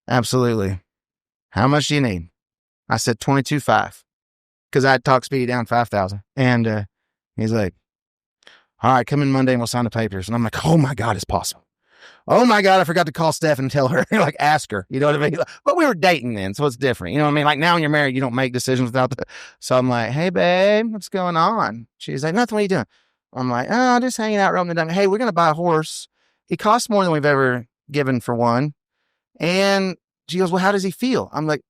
Absolutely. How much do you need? I said, 22.5 because I had talked Speedy down 5,000. And he's like, all right, come in Monday and we'll sign the papers. And I'm like, oh my God, it's possible. Oh my God, I forgot to call Steph and tell her, like ask her, you know what I mean? But we were dating then, so it's different. You know what I mean? Like now when you're married, you don't make decisions without so I'm like, hey babe, what's going on? She's like, nothing, what are you doing? I'm like, oh, just hanging out, roping the dummy. Hey, we're going to buy a horse. He costs more than we've ever given for one. And she goes, well, how does he feel? I'm like,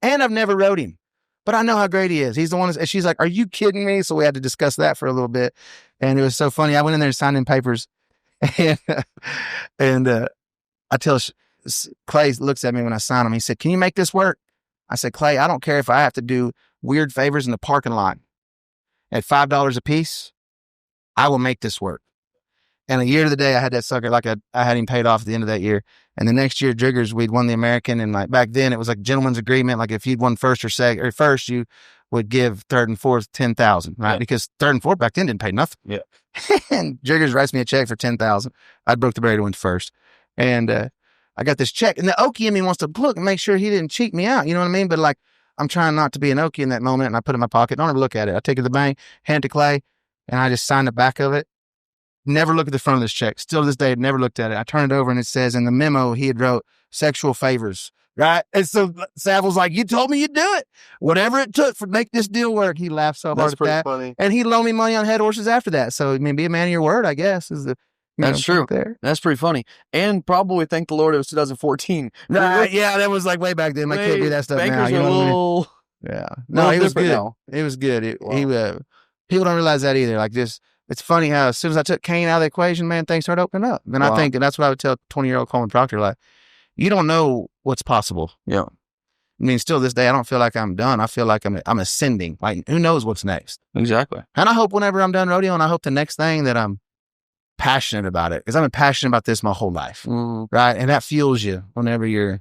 and I've never rode him, but I know how great he is. He's the one. And she's like, are you kidding me? So we had to discuss that for a little bit. And it was so funny. I went in there and signed in papers. And I tell Clay looks at me when I sign him. He said, can you make this work? I said, Clay, I don't care if I have to do weird favors in the parking lot at $5 a piece. I will make this work. And a year to the day, I had that sucker, like I had him paid off at the end of that year. And the next year, Jiggers, we'd won the American. And like back then, it was like gentleman's agreement. Like if you'd won first or second, or first, you would give third and fourth $10,000, right? Because third and fourth back then didn't pay nothing. Yeah. And Jiggers writes me a check for $10,000. I broke the barrier to win first. And I got this check. And the Okie in me wants to look and make sure he didn't cheat me out. You know what I mean? But like, I'm trying not to be an Okie in that moment. And I put it in my pocket. Don't ever look at it. I take it to the bank, hand it to Clay, and I just sign the back of it. Never look at the front of this check. Still to this day, never looked at it. I turn it over and it says in the memo he had wrote sexual favors, right? And so Savil's like, you told me you'd do it. Whatever it took for make this deal work. He laughed so hard at that. Funny. And he loaned me money on head horses after that. So I mean, be a man of your word, I guess, is the That's true. There. That's pretty funny. And probably thank the Lord it was 2014. Yeah, that was like way back then. I can't do that stuff now. You know what I mean? Yeah. No, it was good. Now. It was good. People don't realize that either. Like this, it's funny how as soon as I took Kane out of the equation, man, things started opening up. And I think that's what I would tell 20-year-old Coleman Proctor. Like, you don't know what's possible. Yeah. I mean, still this day, I don't feel like I'm done. I feel like I'm ascending. Like, who knows what's next? Exactly. And I hope whenever I'm done rodeo, and I hope the next thing that I'm passionate about it, because I've been passionate about this my whole life, right? And that fuels you whenever you're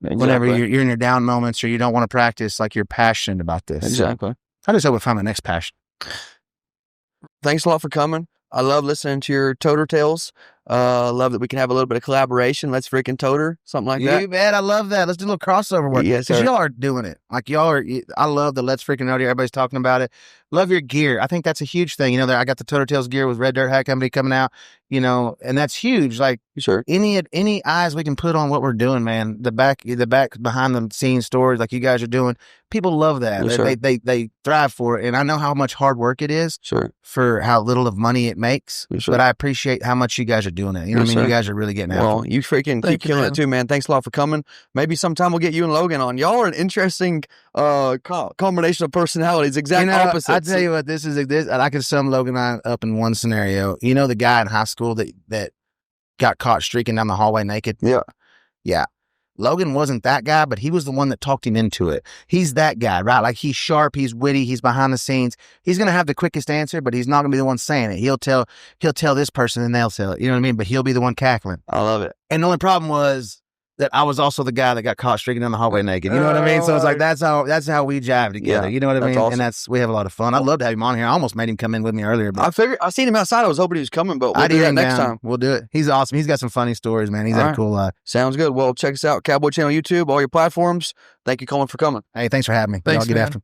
in your down moments or you don't want to practice. Like you're passionate about this. Exactly. So I just hope we find my next passion. Thanks a lot for coming. I love listening to your toter tales. Love that we can have a little bit of collaboration. Let's freaking toter, something like that. You bet. I love that. Let's do a little crossover work. Yes, because y'all are doing it. Like y'all are. I love the Let's Freaking Rodeo. Everybody's talking about it. Love your gear. I think that's a huge thing. You know, I got the Toter Tales gear with Red Dirt Hat Company coming out. You know, and that's huge. Like sure, any eyes we can put on what we're doing, man. The back behind the scenes stories like you guys are doing. People love that. Sure. They thrive for it, and I know how much hard work it is. Sure. For how little of money it makes. Sure. But I appreciate how much you guys are doing it. You know what I mean? You guys are really getting after it. Well, you freaking keep killing it too, man. Thanks a lot for coming. Maybe sometime we'll get you and Logan on. Y'all are an interesting combination of personalities. Exact opposites. I tell you what, this. I could sum Logan and I up in one scenario. You know the guy in high school that got caught streaking down the hallway naked? Yeah. Logan wasn't that guy, but he was the one that talked him into it. He's that guy, right? Like he's sharp, he's witty, he's behind the scenes. He's going to have the quickest answer, but he's not going to be the one saying it. He'll tell this person and they'll tell it. You know what I mean? But he'll be the one cackling. I love it. And the only problem was that I was also the guy that got caught streaking down the hallway naked. You know what I mean? So it's like, that's how we jive together. Yeah, you know what I mean? Awesome. And we have a lot of fun. I'd love to have him on here. I almost made him come in with me earlier. But I seen him outside. I was hoping he was coming, but we'll do that next time. We'll do it. He's awesome. He's got some funny stories, man. He's had a cool life. Sounds good. Well, check us out. Cowboy Channel YouTube, all your platforms. Thank you, Coleman, for coming. Hey, thanks for having me. Thanks, Y'all get after him.